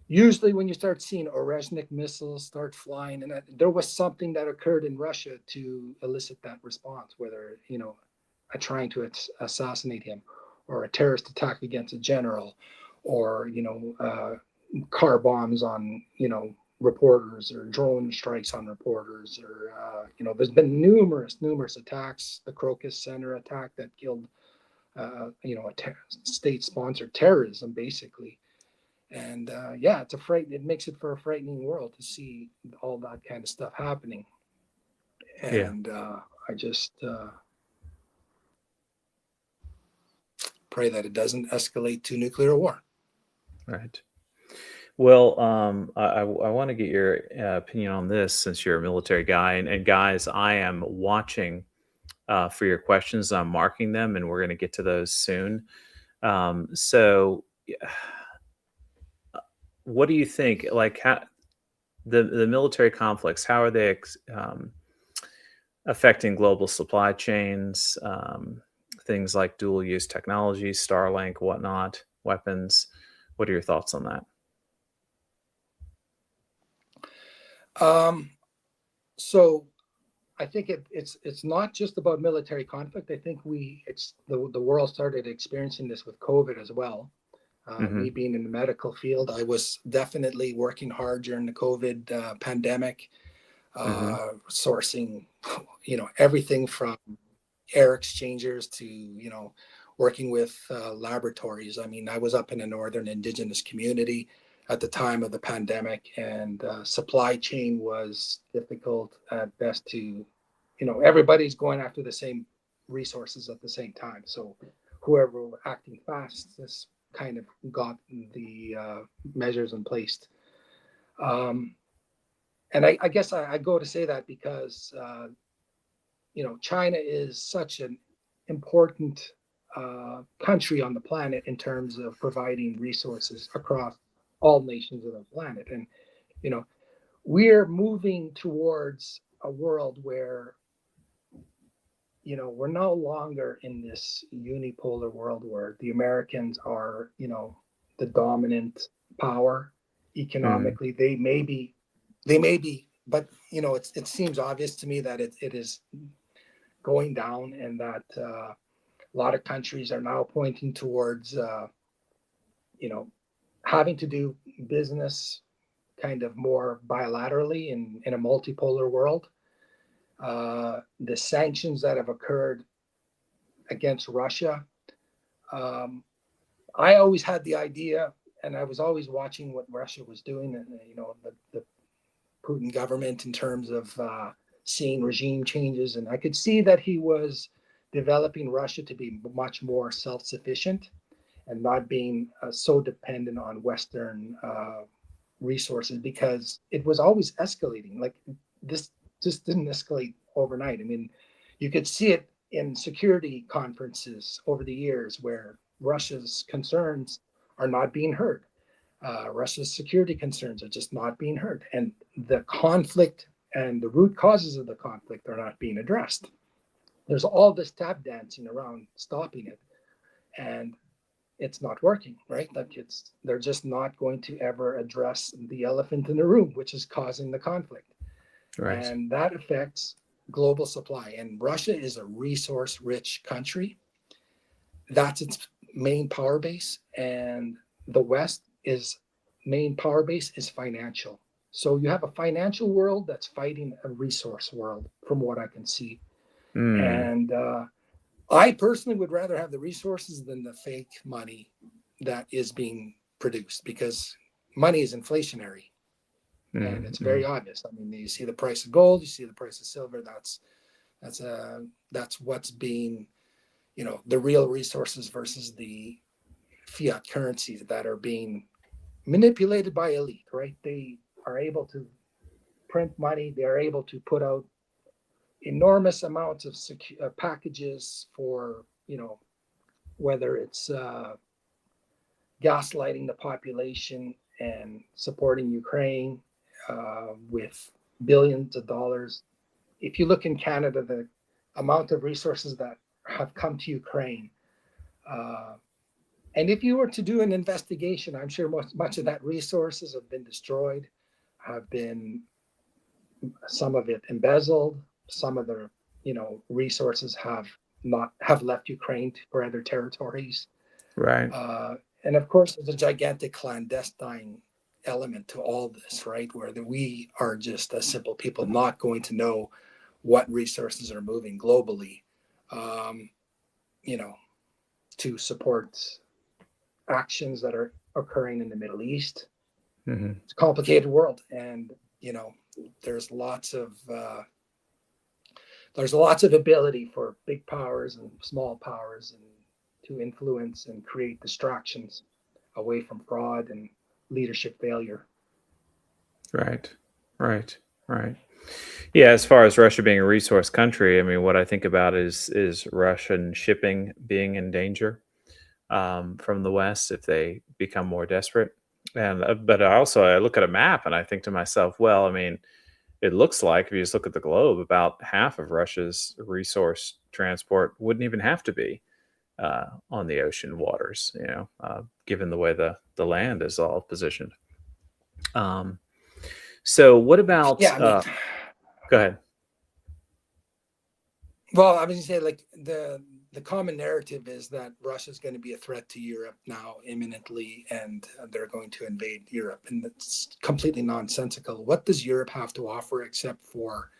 usually when you start seeing Orezhnik missiles start flying, and there was something that occurred in Russia to elicit that response, whether a trying to assassinate him, or a terrorist attack against a general, or car bombs on reporters, or drone strikes on reporters, or there's been numerous attacks. The Crocus Center attack that killed state-sponsored terrorism, basically. And it makes it for a frightening world to see all that kind of stuff happening. Yeah. And I just pray that it doesn't escalate to nuclear war. Right. Well, I want to get your opinion on this since you're a military guy. And guys, I am watching for your questions. I'm marking them, and we're going to get to those soon. So, what do you think? Like, how the military conflicts? How are they affecting global supply chains? Things like dual use technology, Starlink, whatnot, weapons. What are your thoughts on that? So I think it's not just about military conflict. I think the world started experiencing this with COVID as well. Me Hmm. being in the medical field, I was definitely working hard during the COVID pandemic, Hmm. sourcing, everything from air exchangers to, working with laboratories. I mean, I was up in a northern indigenous community at the time of the pandemic, and supply chain was difficult at best to, everybody's going after the same resources at the same time. So whoever were acting fast just kind of got the measures in place. Um, and I guess I go to say that because China is such an important country on the planet in terms of providing resources across all nations of the planet. And, we're moving towards a world where, we're no longer in this unipolar world where the Americans are, the dominant power Mm. economically. They may be, but, it seems obvious to me that it is going down, and that a lot of countries are now pointing towards having to do business kind of more bilaterally in a multipolar world. The sanctions that have occurred against Russia, um, I always had the idea, and I was always watching what Russia was doing, and the Putin government in terms of seeing regime changes, and I could see that he was developing Russia to be much more self-sufficient and not being so dependent on Western resources, because it was always escalating. Like, this just didn't escalate overnight. I mean, you could see it in security conferences over the years where Russia's concerns are not being heard. Russia's security concerns are just not being heard. And the conflict and the root causes of the conflict are not being addressed. There's all this tap dancing around stopping it. And it's not working, right? Like, they're just not going to ever address the elephant in the room, which is causing the conflict. Right. And that affects global supply. And Russia is a resource-rich country. That's its main power base. And the West is main power base is financial. So you have a financial world that's fighting a resource world, from what I can see. And I personally would rather have the resources than the fake money that is being produced, because money is inflationary, and it's very obvious. I mean, you see the price of gold, you see the price of silver. That's what's being, the real resources versus the fiat currencies that are being manipulated by elite, right? They are able to print money. They are able to put out enormous amounts of packages for, whether it's gaslighting the population and supporting Ukraine with billions of dollars. If you look in Canada, the amount of resources that have come to Ukraine, and if you were to do an investigation, I'm sure much of that resources have been destroyed, have been, some of it embezzled, some of the resources have left Ukraine for other territories. Right. And of course, there's a gigantic clandestine element to all this, right? Where we are just as simple people not going to know what resources are moving globally, to support actions that are occurring in the Middle East. It's a complicated world, and there's lots of ability for big powers and small powers and to influence and create distractions away from fraud and leadership failure. Right. Yeah, as far as Russia being a resource country, I mean, what I think about is Russian shipping being in danger from the West if they become more desperate. And but I look at a map and I think to myself, well, I mean, it looks like if you just look at the globe, about half of Russia's resource transport wouldn't even have to be on the ocean waters, given the way the land is all positioned. So what about? Yeah, I mean, go ahead. Well, I was going to say, like, the common narrative is that Russia is going to be a threat to Europe now imminently, and they're going to invade Europe, and that's completely nonsensical. What does Europe have to offer except for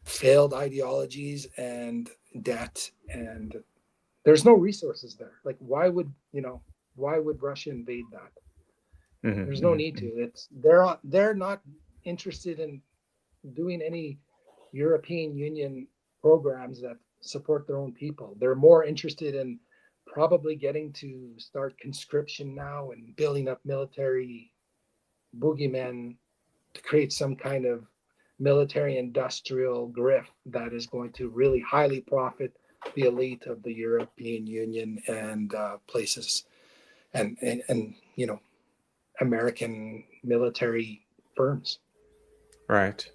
failed ideologies and debt? And there's no resources there. Like, why would Russia invade that? There's no need to. They're not interested in doing any European Union programs that support their own people. They're more interested in probably getting to start conscription now and building up military boogeymen to create some kind of military industrial grift that is going to really highly profit the elite of the European Union and places and American military firms. Right.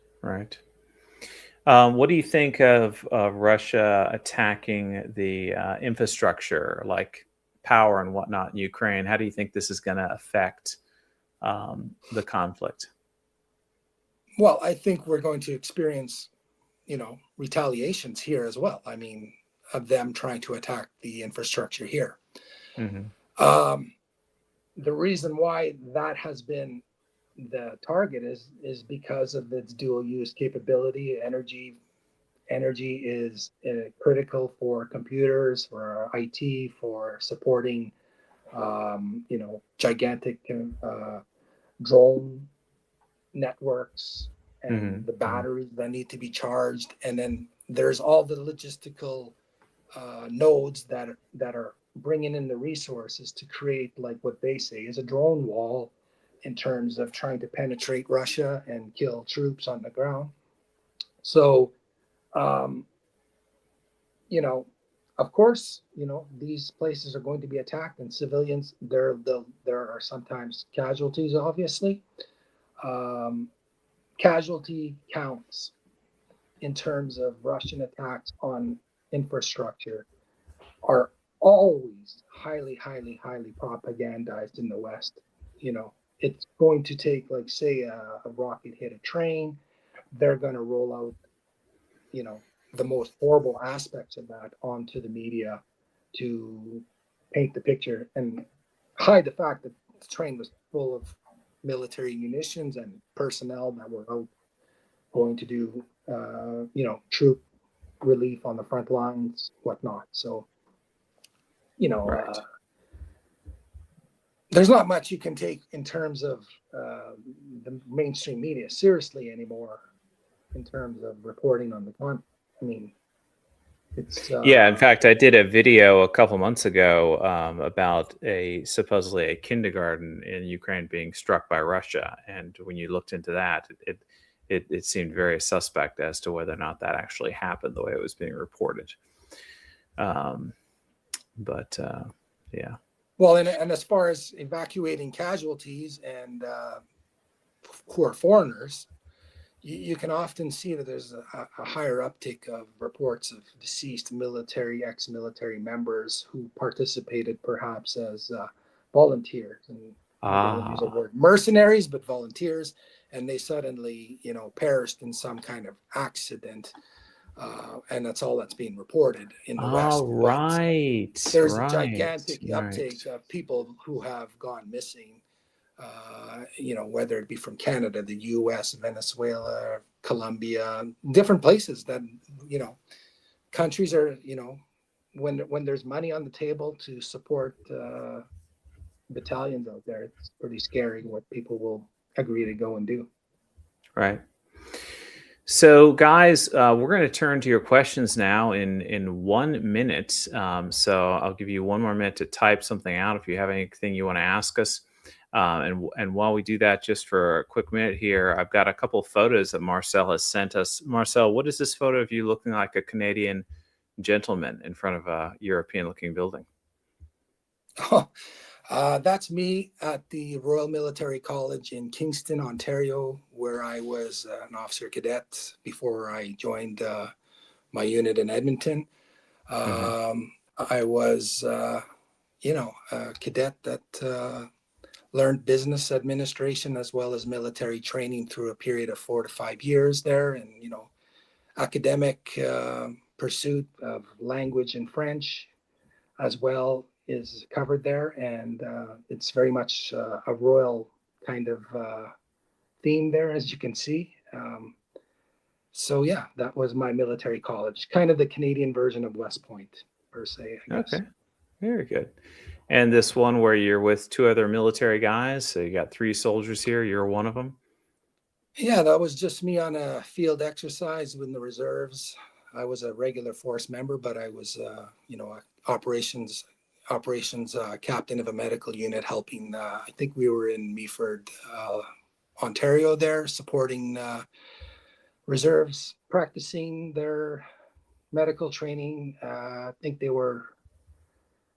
What do you think of Russia attacking the infrastructure, like power and whatnot, in Ukraine? How do you think this is going to affect the conflict? Well, I think we're going to experience, retaliations here as well. I mean, of them trying to attack the infrastructure here. The reason why that has been the target is because of its dual use capability, energy energy is critical for computers, for IT, for supporting, gigantic drone networks, and the batteries that need to be charged. And then there's all the logistical nodes that are bringing in the resources to create, like what they say is a drone wall, in terms of trying to penetrate Russia and kill troops on the ground. So, of course, these places are going to be attacked, and civilians, there are sometimes casualties, obviously. Casualty counts in terms of Russian attacks on infrastructure are always highly, highly, highly propagandized in the West. It's going to take, like, say, a rocket hit a train, they're going to roll out, the most horrible aspects of that onto the media to paint the picture and hide the fact that the train was full of military munitions and personnel that were out going to do, troop relief on the front lines, whatnot. So, Right. There's not much you can take in terms of the mainstream media seriously anymore, in terms of reporting on the content. I mean, it's Yeah, in fact, I did a video a couple months ago about supposedly a kindergarten in Ukraine being struck by Russia, and when you looked into that, it seemed very suspect as to whether or not that actually happened the way it was being reported. But yeah. Well, and as far as evacuating casualties and who are foreigners, you can often see that there's a higher uptick of reports of deceased ex-military members who participated perhaps as volunteers, and I won't use the word mercenaries, but volunteers, and they suddenly, perished in some kind of accident, and that's all that's being reported in the West. Right. There's a gigantic uptake of people who have gone missing. Whether it be from Canada, the US, Venezuela, Colombia, different places that, countries are, when there's money on the table to support battalions out there, it's pretty scary what people will agree to go and do. Right. So, guys, we're going to turn to your questions now in 1 minute. So I'll give you 1 more minute to type something out if you have anything you want to ask us. And while we do that, just for a quick minute here, I've got a couple of photos that Marcel has sent us. Marcel, what is this photo of you looking like a Canadian gentleman in front of a European-looking building? That's me at the Royal Military College in Kingston, Ontario, where I was an officer cadet before I joined my unit in Edmonton. I was, a cadet that learned business administration as well as military training through a period of 4 to 5 years there. And, academic pursuit of language and French as well is covered there. And it's very much a royal kind of theme there, as you can see. So yeah, that was my military college, kind of the Canadian version of West Point, per se, I guess. Okay, very good. And this one where you're with 2 other military guys, so you got 3 soldiers here, you're one of them? Yeah, that was just me on a field exercise in the reserves. I was a regular force member, but I was, operations captain of a medical unit helping, I think we were in Meaford, Ontario there, supporting reserves, practicing their medical training. I think they were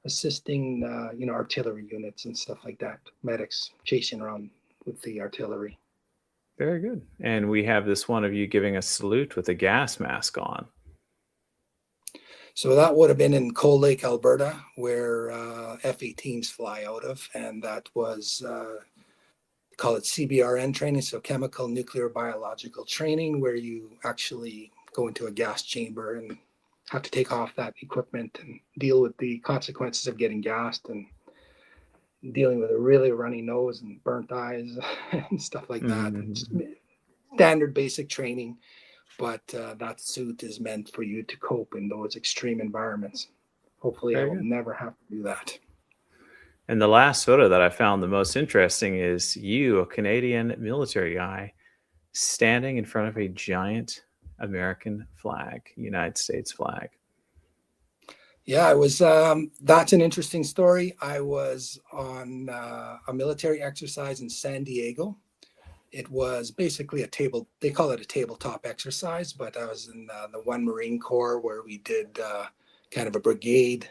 assisting, artillery units and stuff like that, medics chasing around with the artillery. Very good. And we have this one of you giving a salute with a gas mask on. So that would have been in Cold Lake, Alberta, where F-18s fly out of, and that was call it CBRN training, so chemical, nuclear, biological training, where you actually go into a gas chamber and have to take off that equipment and deal with the consequences of getting gassed and dealing with a really runny nose and burnt eyes and stuff like that. Standard basic training but that suit is meant for you to cope in those extreme environments. Hopefully, I will never have to do that. And the last photo that I found the most interesting is you, a Canadian military guy, standing in front of a giant American flag, United States flag. Yeah, it was. That's an interesting story. I was on a military exercise in San Diego. It was basically they call it a tabletop exercise, but I was in the 1 Marine Corps where we did kind of a brigade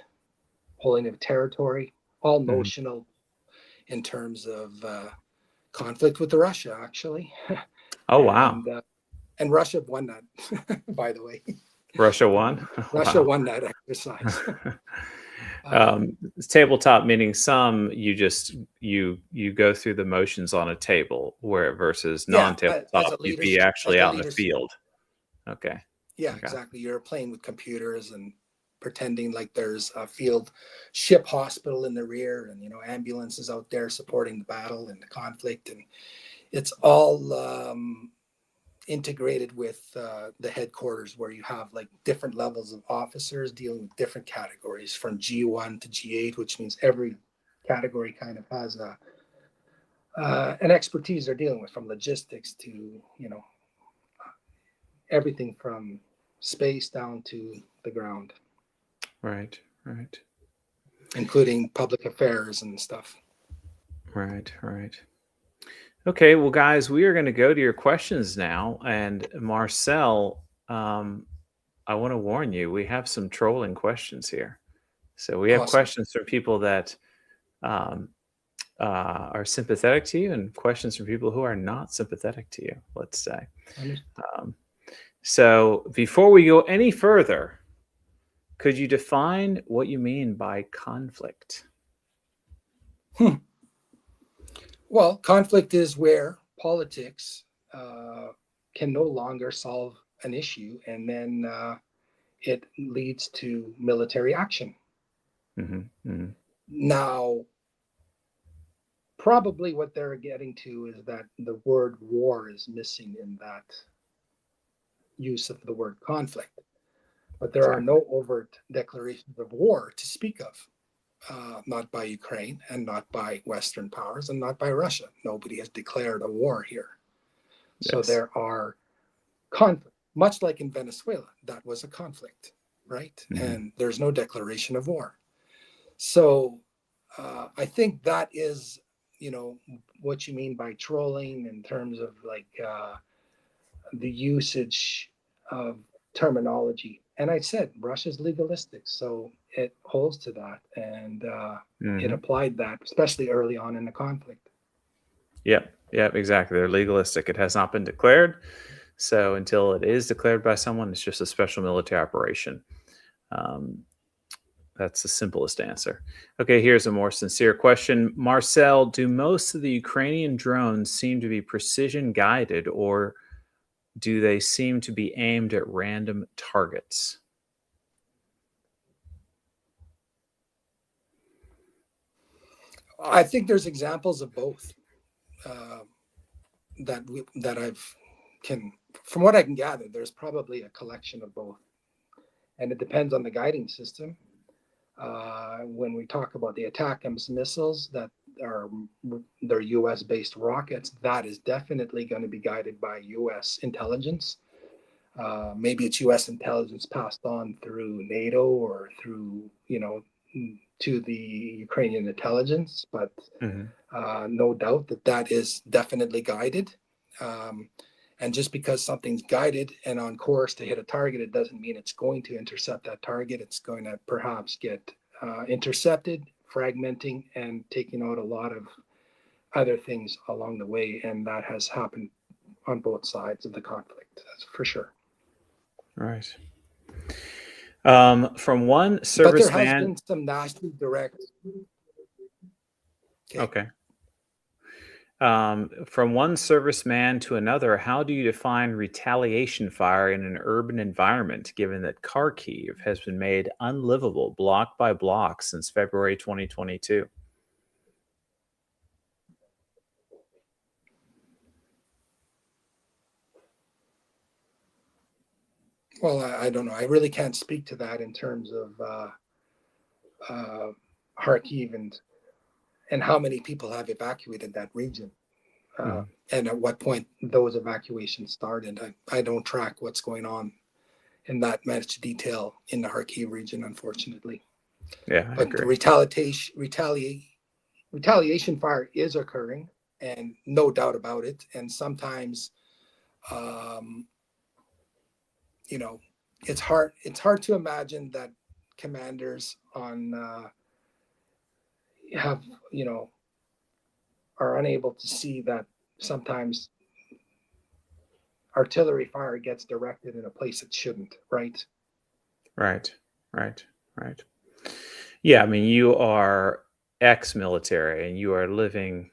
holding of territory, all notional in terms of conflict with Russia, actually. Oh, wow. And Russia won that, by the way. Russia won? Russia won that exercise. Tabletop meaning you go through the motions on a table, where versus non-tabletop you'd be actually out in the field. Okay. Yeah, exactly. You're playing with computers and pretending like there's a field ship hospital in the rear, and ambulances out there supporting the battle and the conflict, and it's all integrated with the headquarters, where you have like different levels of officers dealing with different categories from G1 to G8, which means every category kind of has an expertise they're dealing with, from logistics to everything from space down to the ground. Right. Including public affairs and stuff. Right. Okay, well, guys, we are going to go to your questions now. And Marcel, I want to warn you, we have some trolling questions here. So we have questions from people that are sympathetic to you, and questions from people who are not sympathetic to you, let's say. So before we go any further, could you define what you mean by conflict? Well, conflict is where politics can no longer solve an issue, and then it leads to military action. Now, probably what they're getting to is that the word war is missing in that use of the word conflict. But there are no overt declarations of war to speak of. Not by Ukraine, and not by Western powers, and not by Russia. Nobody has declared a war here. So there are conflict, much like in Venezuela. That was a conflict, right? And there's no declaration of war. So I think that is, what you mean by trolling in terms of like the usage of terminology. And I said Russia's legalistic, so it holds to that, and it applied that, especially early on in the conflict. Yep, exactly. They're legalistic. It has not been declared, so until it is declared by someone, it's just a special military operation. That's the simplest answer. Okay, here's a more sincere question. Marcel, do most of the Ukrainian drones seem to be precision guided, or do they seem to be aimed at random targets? I think there's examples of both from what I can gather, there's probably a collection of both. And it depends on the guiding system. When we talk about the ATACMS missiles that they're US-based rockets, that is definitely going to be guided by US intelligence. Maybe it's US intelligence passed on through NATO or through, to the Ukrainian intelligence, but no doubt that is definitely guided. And just because something's guided and on course to hit a target, it doesn't mean it's going to intercept that target. It's going to perhaps get intercepted, fragmenting, and taking out a lot of other things along the way. And that has happened on both sides of the conflict, that's for sure. Right. From one serviceman. But there has been some nasty direct. Okay. From one serviceman to another, how do you define retaliation fire in an urban environment, given that Kharkiv has been made unlivable block by block since February 2022? Well, I don't know. I really can't speak to that in terms of Kharkiv and how many people have evacuated that region. Mhm. And at what point those evacuations started. I don't track what's going on in that much detail in the Kharkiv region, unfortunately. Yeah, I But the agree. retaliation fire is occurring, and no doubt about it. And sometimes, um, you know, it's hard to imagine that commanders on have are unable to see that sometimes artillery fire gets directed in a place it shouldn't, right? Right, right, right. Yeah, I mean, you are ex-military and you are living,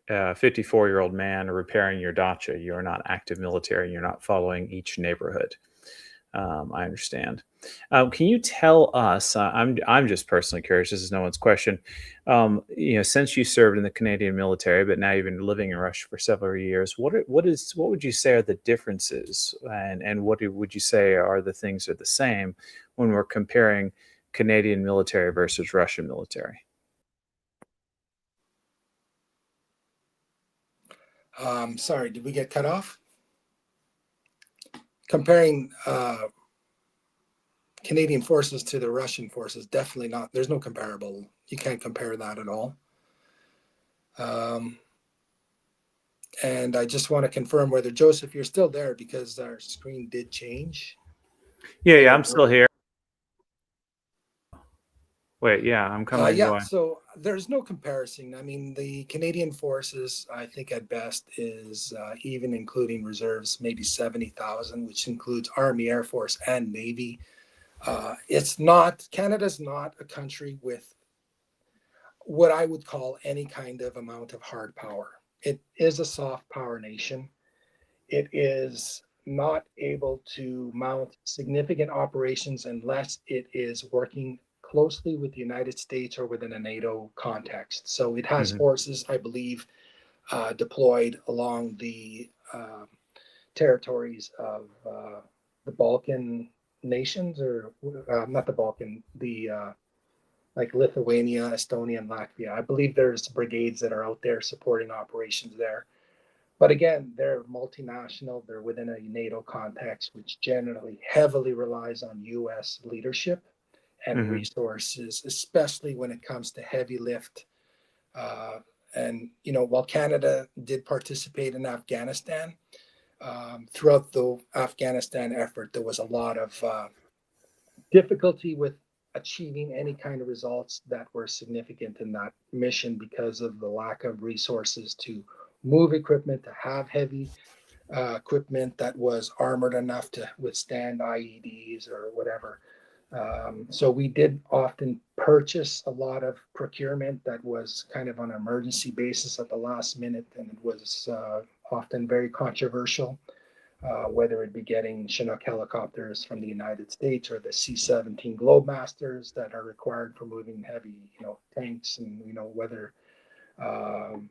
a 54-year-old man repairing your dacha. You're not active military. You're not following each neighborhood. I understand. Can you tell us? I'm just personally curious. This is no one's question. Since you served in the Canadian military, but now you've been living in Russia for several years, what would you say are the differences, and would you say are the things are the same when we're comparing Canadian military versus Russian military? Sorry, did we get cut off? Comparing Canadian forces to the Russian forces, definitely not. There's no comparable. You can't compare that at all. And I just want to confirm whether, Joseph, you're still there, because our screen did change. Yeah, I'm still here. Wait, yeah, I'm coming and Yeah, going. so there's no comparison. I mean, the Canadian forces, I think at best is even including reserves, maybe 70,000, which includes Army, Air Force, and Navy. Canada's not a country with what I would call any kind of amount of hard power. It is a soft power nation. It is not able to mount significant operations unless it is working closely with the United States or within a NATO context. So it has Hmm. forces, I believe, deployed along the territories of the Balkan nations, or not the Balkan, the like Lithuania, Estonia, and Latvia. I believe there's brigades that are out there supporting operations there. But again, they're multinational, they're within a NATO context, which generally heavily relies on US leadership and Hmm. resources, especially when it comes to heavy lift. Uh, and while Canada did participate in Afghanistan, throughout the Afghanistan effort, there was a lot of difficulty with achieving any kind of results that were significant in that mission because of the lack of resources to move equipment, to have heavy equipment that was armored enough to withstand IEDs or whatever. So we did often purchase a lot of procurement that was kind of on an emergency basis at the last minute, and it was often very controversial. Whether it be getting Chinook helicopters from the United States or the C-17 Globemasters that are required for moving heavy, tanks, and whether um,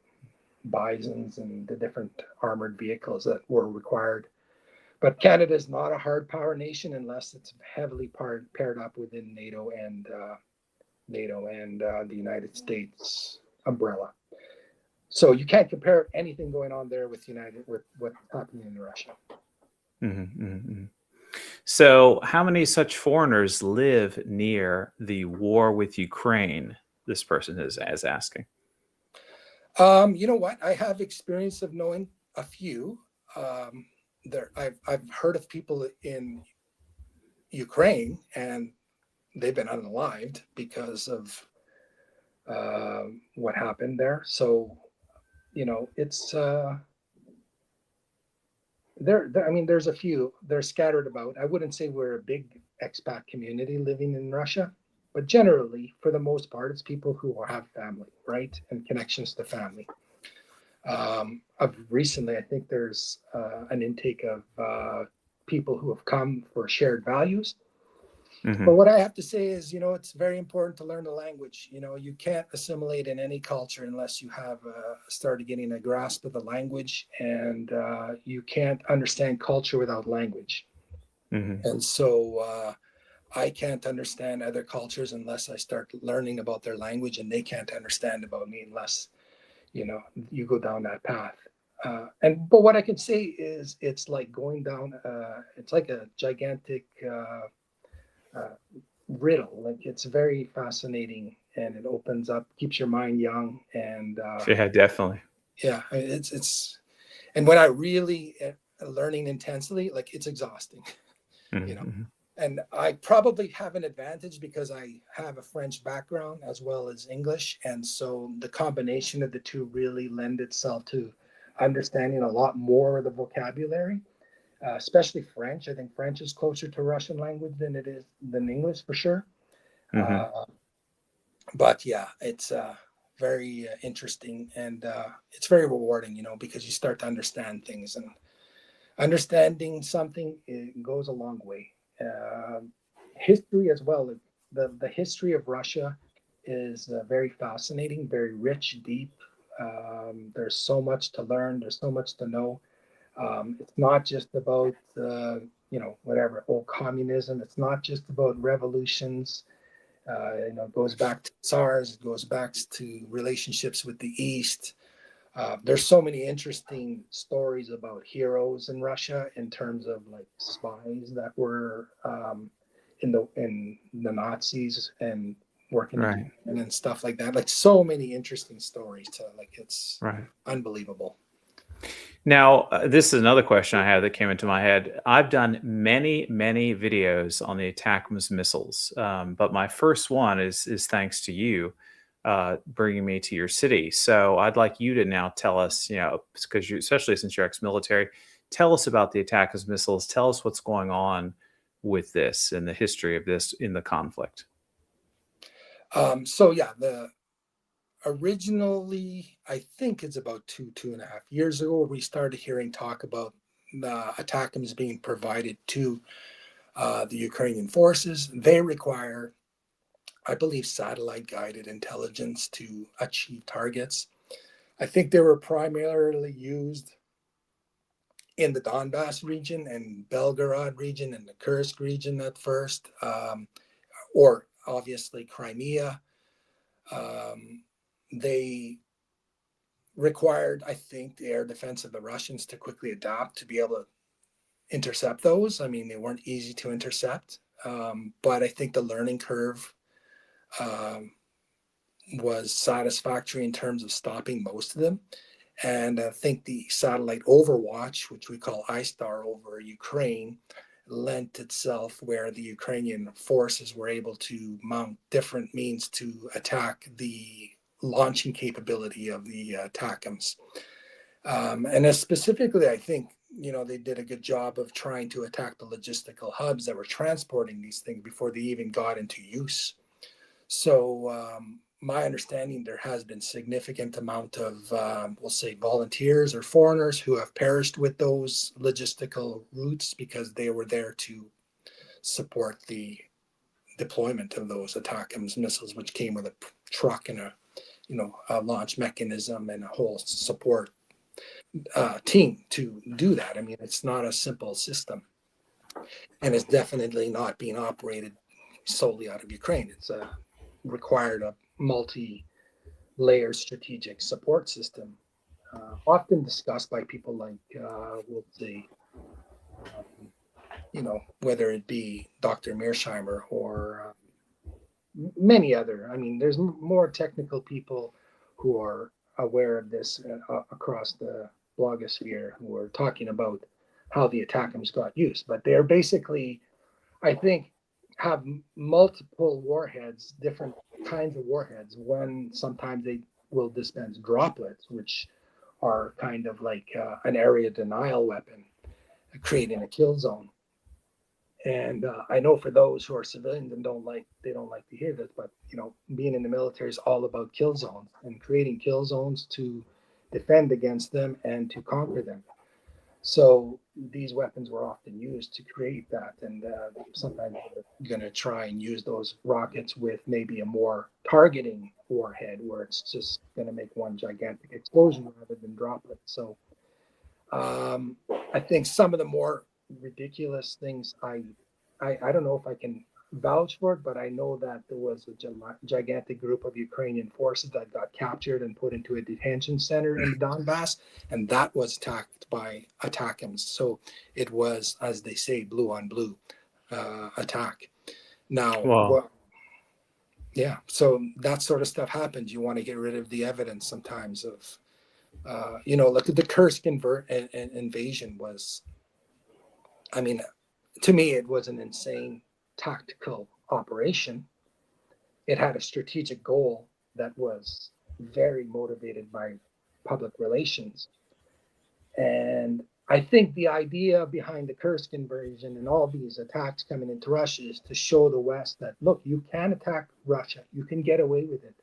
Bisons and the different armored vehicles that were required. But Canada is not a hard power nation unless it's heavily paired up within NATO and the United States umbrella. So you can't compare anything going on there with what's happening in Russia. Hmm. Hmm. So, how many such foreigners live near the war with Ukraine? This person is asking. You know what? I have experience of knowing a few. I've heard of people in Ukraine, and they've been unalived because of what happened there. So it's I mean, there's a few. They're scattered about. I wouldn't say we're a big expat community living in Russia, but generally, for the most part, it's people who have family, right, and connections to family. Of recently, I think there's an intake of people who have come for shared values. Hmm. But what I have to say is, it's very important to learn the language. You can't assimilate in any culture unless you have started getting a grasp of the language, and you can't understand culture without language. And so I can't understand other cultures unless I start learning about their language, and they can't understand about me unless, you go down that path. But what I can say is it's like going down, it's like a gigantic riddle. Like, it's very fascinating, and it opens up, keeps your mind young. And Yeah, definitely. yeah, and when I really learning intensely, like, it's exhausting, you know. And I probably have an advantage because I have a French background as well as English. And so the combination of the two really lend itself to understanding a lot more of the vocabulary, especially French. I think French is closer to Russian language than English, for sure. But yeah, it's very interesting, and it's very rewarding, because you start to understand things, and understanding something, it goes a long way. History as well. The history of Russia is very fascinating, very rich, deep. There's so much to learn. There's so much to know. It's not just about whatever old communism. It's not just about revolutions. It goes back to SARS. It goes back to relationships with the East. There's so many interesting stories about heroes in Russia in terms of like spies that were in the Nazis and working Right. and stuff like that. Like, so many interesting stories. It's Right. unbelievable. Now, this is another question I have that came into my head. I've done many, many videos on the ATACMS missiles, but my first one is thanks to you bringing me to your city. So I'd like you to now tell us, because especially since you're ex-military, tell us about the ATACMS missiles. Tell us what's going on with this and the history of this in the conflict. So yeah, originally, I think it's about 2.5 years ago, we started hearing talk about the ATACMS being provided to the Ukrainian forces. They require, I believe, satellite guided intelligence to achieve targets. I think they were primarily used in the Donbass region and Belgorod region and the Kursk region at first, or obviously Crimea. They required, I think, the air defense of the Russians to quickly adapt to be able to intercept those. I mean, they weren't easy to intercept, but I think the learning curve was satisfactory in terms of stopping most of them. And I think the satellite overwatch, which we call ISTAR over Ukraine, lent itself where the Ukrainian forces were able to mount different means to attack the launching capability of the ATACMS. And specifically, I think, they did a good job of trying to attack the logistical hubs that were transporting these things before they even got into use. So my understanding, there has been significant amount of, we'll say, volunteers or foreigners who have perished with those logistical routes because they were there to support the deployment of those ATACMS missiles, which came with a truck and a launch mechanism and a whole support team to do that. I mean, it's not a simple system, and it's definitely not being operated solely out of Ukraine. It's required a multi-layer strategic support system, often discussed by people like, we'll say, whether it be Dr. Mearsheimer or many other. I mean, there's more technical people who are aware of this across the blogosphere who are talking about how the ATACMS got used. But they're basically, I think, have multiple warheads, different kinds of warheads. One, sometimes they will dispense droplets, which are kind of like an area denial weapon, creating a kill zone. And I know for those who are civilians and they don't like to hear this, but being in the military is all about kill zones and creating kill zones to defend against them and to conquer them. So these weapons were often used to create that, and sometimes they're going to try and use those rockets with maybe a more targeting warhead, where it's just going to make one gigantic explosion rather than droplets. So I think some of the more ridiculous things. I don't know if I can vouch for it, but I know that there was a gigantic group of Ukrainian forces that got captured and put into a detention center in the Donbass, and that was attacked by ATACMS. So it was, as they say, blue on blue attack. Now, Well, yeah, so that sort of stuff happens. You want to get rid of the evidence sometimes of, look at the Kursk invasion was, I mean, to me, it was an insane tactical operation. It had a strategic goal that was very motivated by public relations. And I think the idea behind the Kursk invasion and all these attacks coming into Russia is to show the West that, look, you can attack Russia. You can get away with it.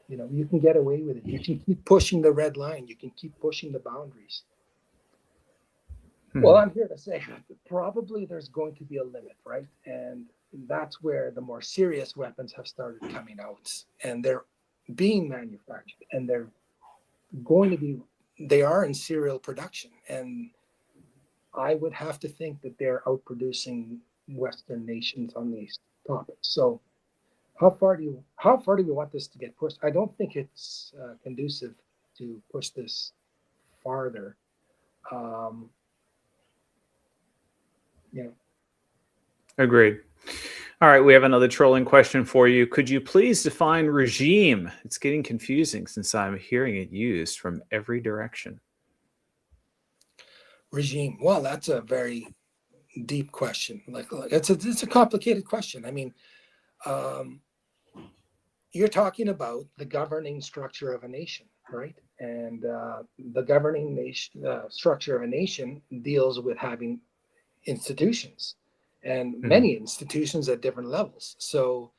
You can get away with it. You can keep pushing the red line. You can keep pushing the boundaries. Well, I'm here to say probably there's going to be a limit, right? And that's where the more serious weapons have started coming out, and they're being manufactured, and they are in serial production. And I would have to think that they're outproducing Western nations on these topics. So how far do we want this to get pushed? I don't think it's conducive to push this farther. Agreed. All right, we have another trolling question for you. Could you please define regime? It's getting confusing since I'm hearing it used from every direction. Regime. Well, that's a very deep question. Like it's a complicated question. I mean, you're talking about the governing structure of a nation, right? And the governing structure of a nation deals with having institutions, and many institutions at different levels. So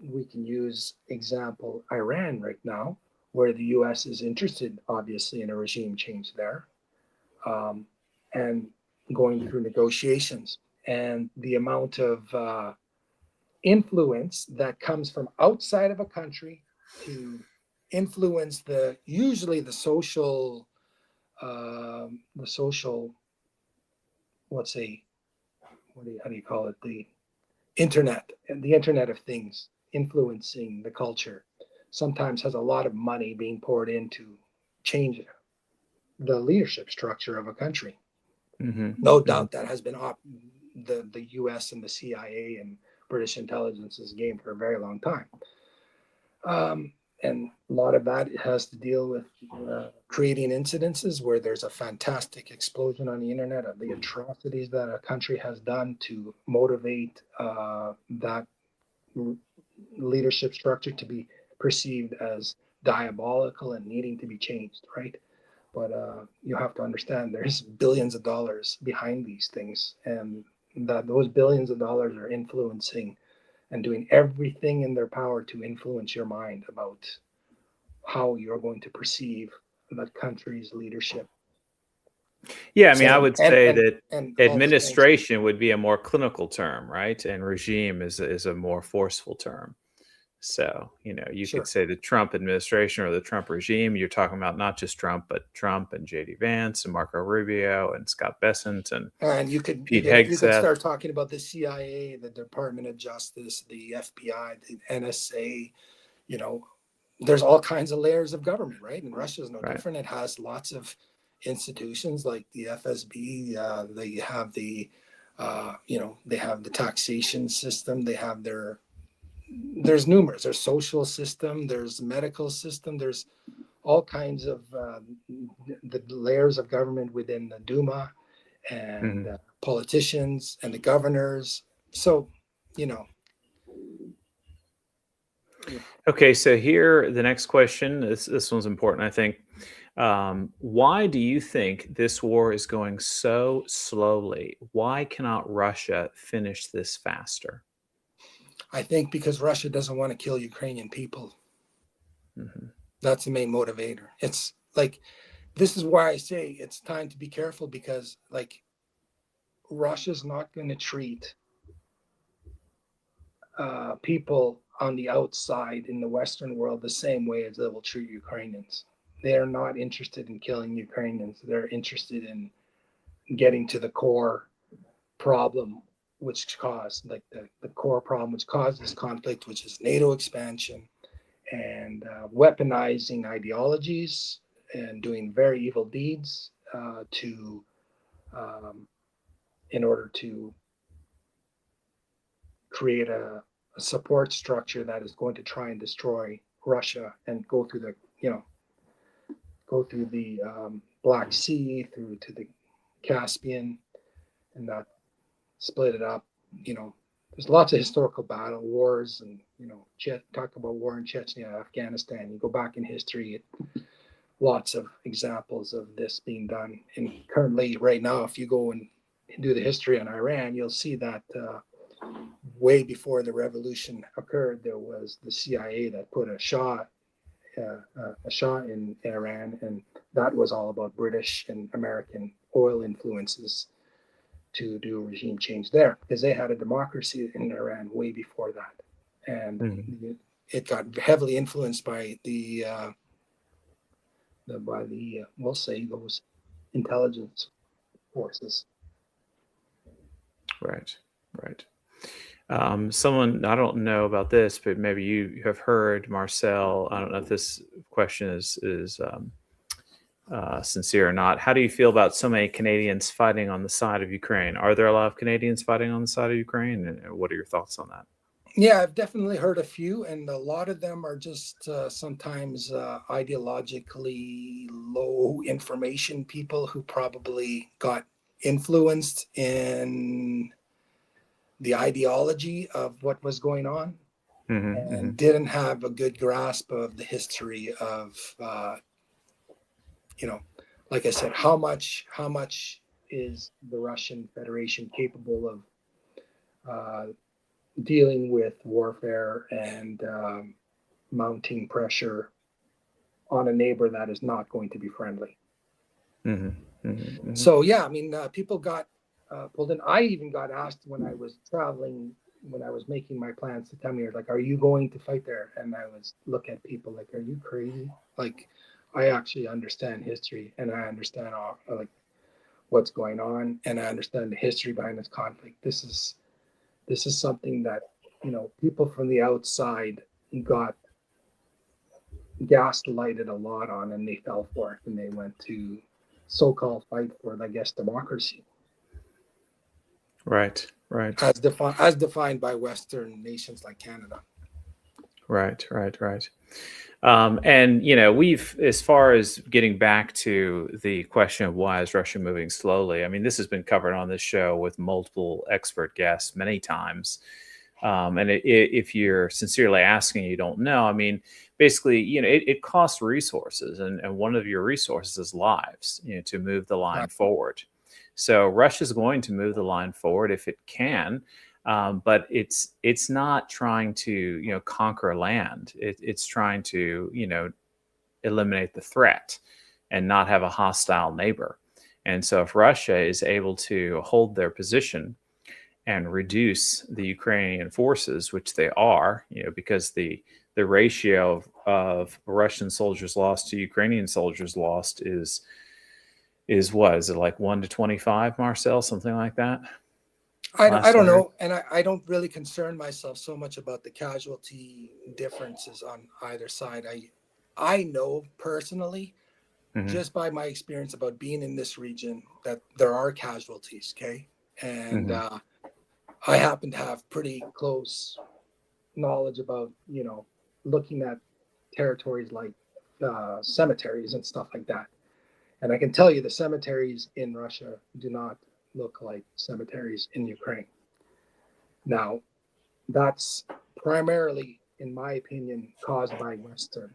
we can use example Iran right now, where the U.S. is interested, obviously, in a regime change there, and going through negotiations. And the amount of influence that comes from outside of a country to influence usually the social, let's say, how do you call it? The Internet of Things influencing the culture sometimes has a lot of money being poured into change the leadership structure of a country. No doubt that has been the U.S. and the CIA and British intelligence's game for a very long time. And a lot of that has to deal with creating incidences where there's a fantastic explosion on the internet of the atrocities that a country has done to motivate that leadership structure to be perceived as diabolical and needing to be changed, right? But you have to understand there's billions of dollars behind these things, and that those billions of dollars are influencing and doing everything in their power to influence your mind about how you're going to perceive that country's leadership. Yeah, I mean, I would say that administration would be a more clinical term, right? And regime is a more forceful term. So, you could say the Trump administration or the Trump regime. You're talking about not just Trump, but Trump and J.D. Vance and Marco Rubio and Scott Bessent and you could start talking about the CIA, the Department of Justice, the FBI, the NSA. There's all kinds of layers of government, right? And Russia is no different. It has lots of institutions like the FSB. They have they have the taxation system. They have there's numerous. There's social system. There's medical system. There's all kinds of the layers of government within the Duma and politicians and the governors. So, Okay, so here, the next question, this one's important, I think. Why do you think this war is going so slowly? Why cannot Russia finish this faster? I think because Russia doesn't want to kill Ukrainian people. That's the main motivator. It's like, this is why I say it's time to be careful, because Russia's not going to treat people on the outside in the Western world the same way as they will treat Ukrainians. They are not interested in killing Ukrainians. They're interested in getting to the core problem, which caused the core problem which caused this conflict, which is NATO expansion and weaponizing ideologies and doing very evil deeds to in order to create a support structure that is going to try and destroy Russia and go through the Black Sea through to the Caspian and not split it up. There's lots of historical battle wars and talk about war in Chechnya, Afghanistan. You go back in history, lots of examples of this being done. And currently, right now, if you go and do the history on Iran, you'll see that way before the revolution occurred, there was the CIA that put a Shah in Iran, and that was all about British and American oil influences to do regime change there, because they had a democracy in Iran way before that, and it got heavily influenced by we'll say those intelligence forces. Right. Someone, I don't know about this, but maybe you have heard, Marcel. I don't know if this question is sincere or not. How do you feel about so many Canadians fighting on the side of Ukraine? Are there a lot of Canadians fighting on the side of Ukraine? And what are your thoughts on that? Yeah, I've definitely heard a few, and a lot of them are just sometimes ideologically low information people who probably got influenced in the ideology of what was going on and didn't have a good grasp of the history of, like I said, how much is the Russian Federation capable of dealing with warfare and mounting pressure on a neighbor that is not going to be friendly. So, yeah, I mean, people got pulled in. I even got asked when I was traveling, when I was making my plans to come here, like, are you going to fight there? And I was look at people like, are you crazy? Like, I actually understand history, and I understand all, like, what's going on, and I understand the history behind this conflict. This is something that, people from the outside got gaslighted a lot on, and they fell for it, and they went to so-called fight for, I guess, democracy. Right. As defined by Western nations like Canada. Right. And, we've, as far as getting back to the question of why is Russia moving slowly, I mean, this has been covered on this show with multiple expert guests many times. And if you're sincerely asking, you don't know, I mean, basically, it costs resources, and one of your resources is lives, to move the line forward. So Russia's going to move the line forward if it can. But it's not trying to conquer land. It's trying to eliminate the threat and not have a hostile neighbor. And so if Russia is able to hold their position and reduce the Ukrainian forces, which they are, because the ratio of Russian soldiers lost to Ukrainian soldiers lost is what? Is it like 1 to 25, Marcel, something like that? I don't know, and I don't really concern myself so much about the casualty differences on either side. I know personally, just by my experience about being in this region, that there are casualties, okay? And I happen to have pretty close knowledge about, looking at territories like cemeteries and stuff like that. And I can tell you the cemeteries in Russia do not look like cemeteries in Ukraine. Now, that's primarily, in my opinion, caused by Western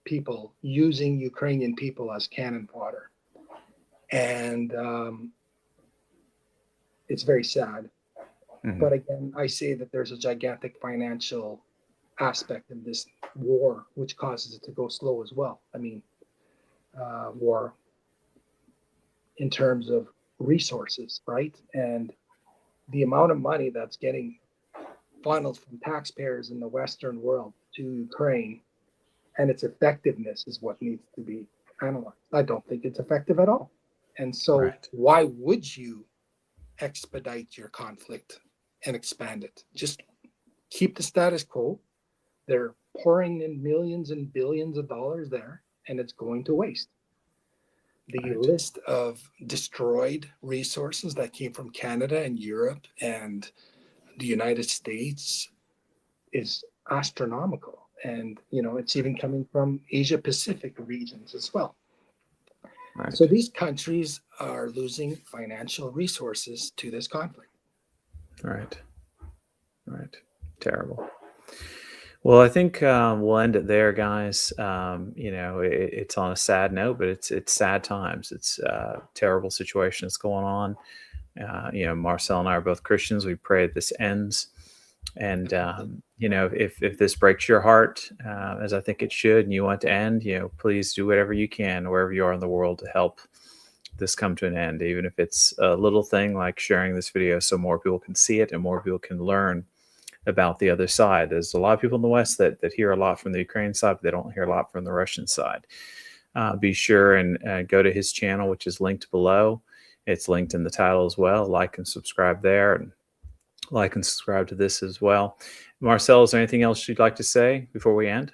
people using Ukrainian people as cannon fodder. And it's very sad. But again, I say that there's a gigantic financial aspect of this war, which causes it to go slow as well. I mean, war in terms of resources, right? And the amount of money that's getting funneled from taxpayers in the Western world to Ukraine and its effectiveness is what needs to be analyzed. I don't think it's effective at all. And so Right. why would you expedite your conflict and expand it? Just keep the status quo. They're pouring in millions and billions of dollars there, and it's going to waste. The Right. list of destroyed resources that came from Canada and Europe and the United States is astronomical. And, it's even coming from Asia Pacific regions as well. Right. So these countries are losing financial resources to this conflict. Right. Right. Terrible. Well, I think we'll end it there, guys. It's on a sad note, but it's sad times. It's a terrible situation that's going on. Marcel and I are both Christians. We pray that this ends. And if this breaks your heart, as I think it should, and you want to end, please do whatever you can, wherever you are in the world, to help this come to an end. Even if it's a little thing like sharing this video so more people can see it and more people can learn about the other side. There's a lot of people in the West that hear a lot from the Ukrainian side, but they don't hear a lot from the Russian side. Be sure and go to his channel, which is linked below. It's linked in the title as well. Like and subscribe there, and like and subscribe to this as well. Marcel, is there anything else you'd like to say before we end?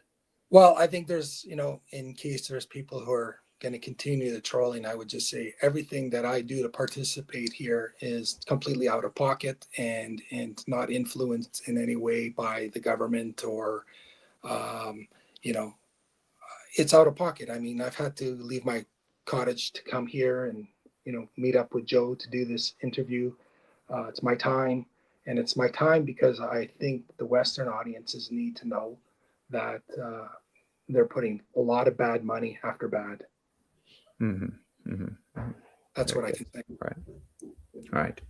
Well, I think there's, in case there's people who are going to continue the trolling, I would just say everything that I do to participate here is completely out of pocket and not influenced in any way by the government or, it's out of pocket. I mean, I've had to leave my cottage to come here and, meet up with Joe to do this interview. It's my time, and it's my time because I think the Western audiences need to know that they're putting a lot of bad money after bad. Mm-hmm. Mm-hmm. That's what I can say. Right. All right.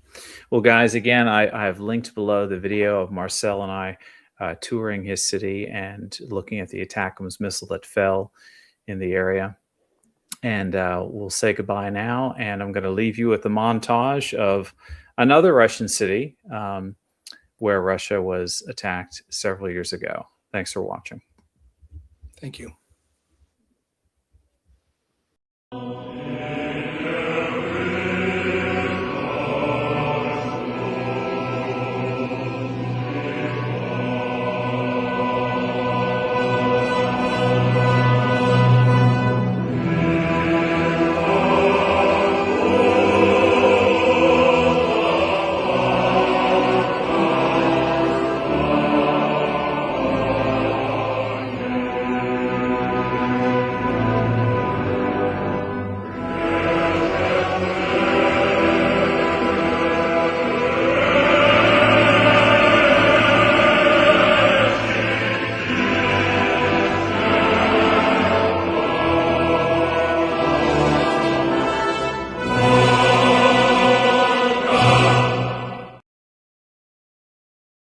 Well, guys, again, I have linked below the video of Marcel and I touring his city and looking at the ATACMS missile that fell in the area. And we'll say goodbye now. And I'm going to leave you with a montage of another Russian city where Russia was attacked several years ago. Thanks for watching. Thank you.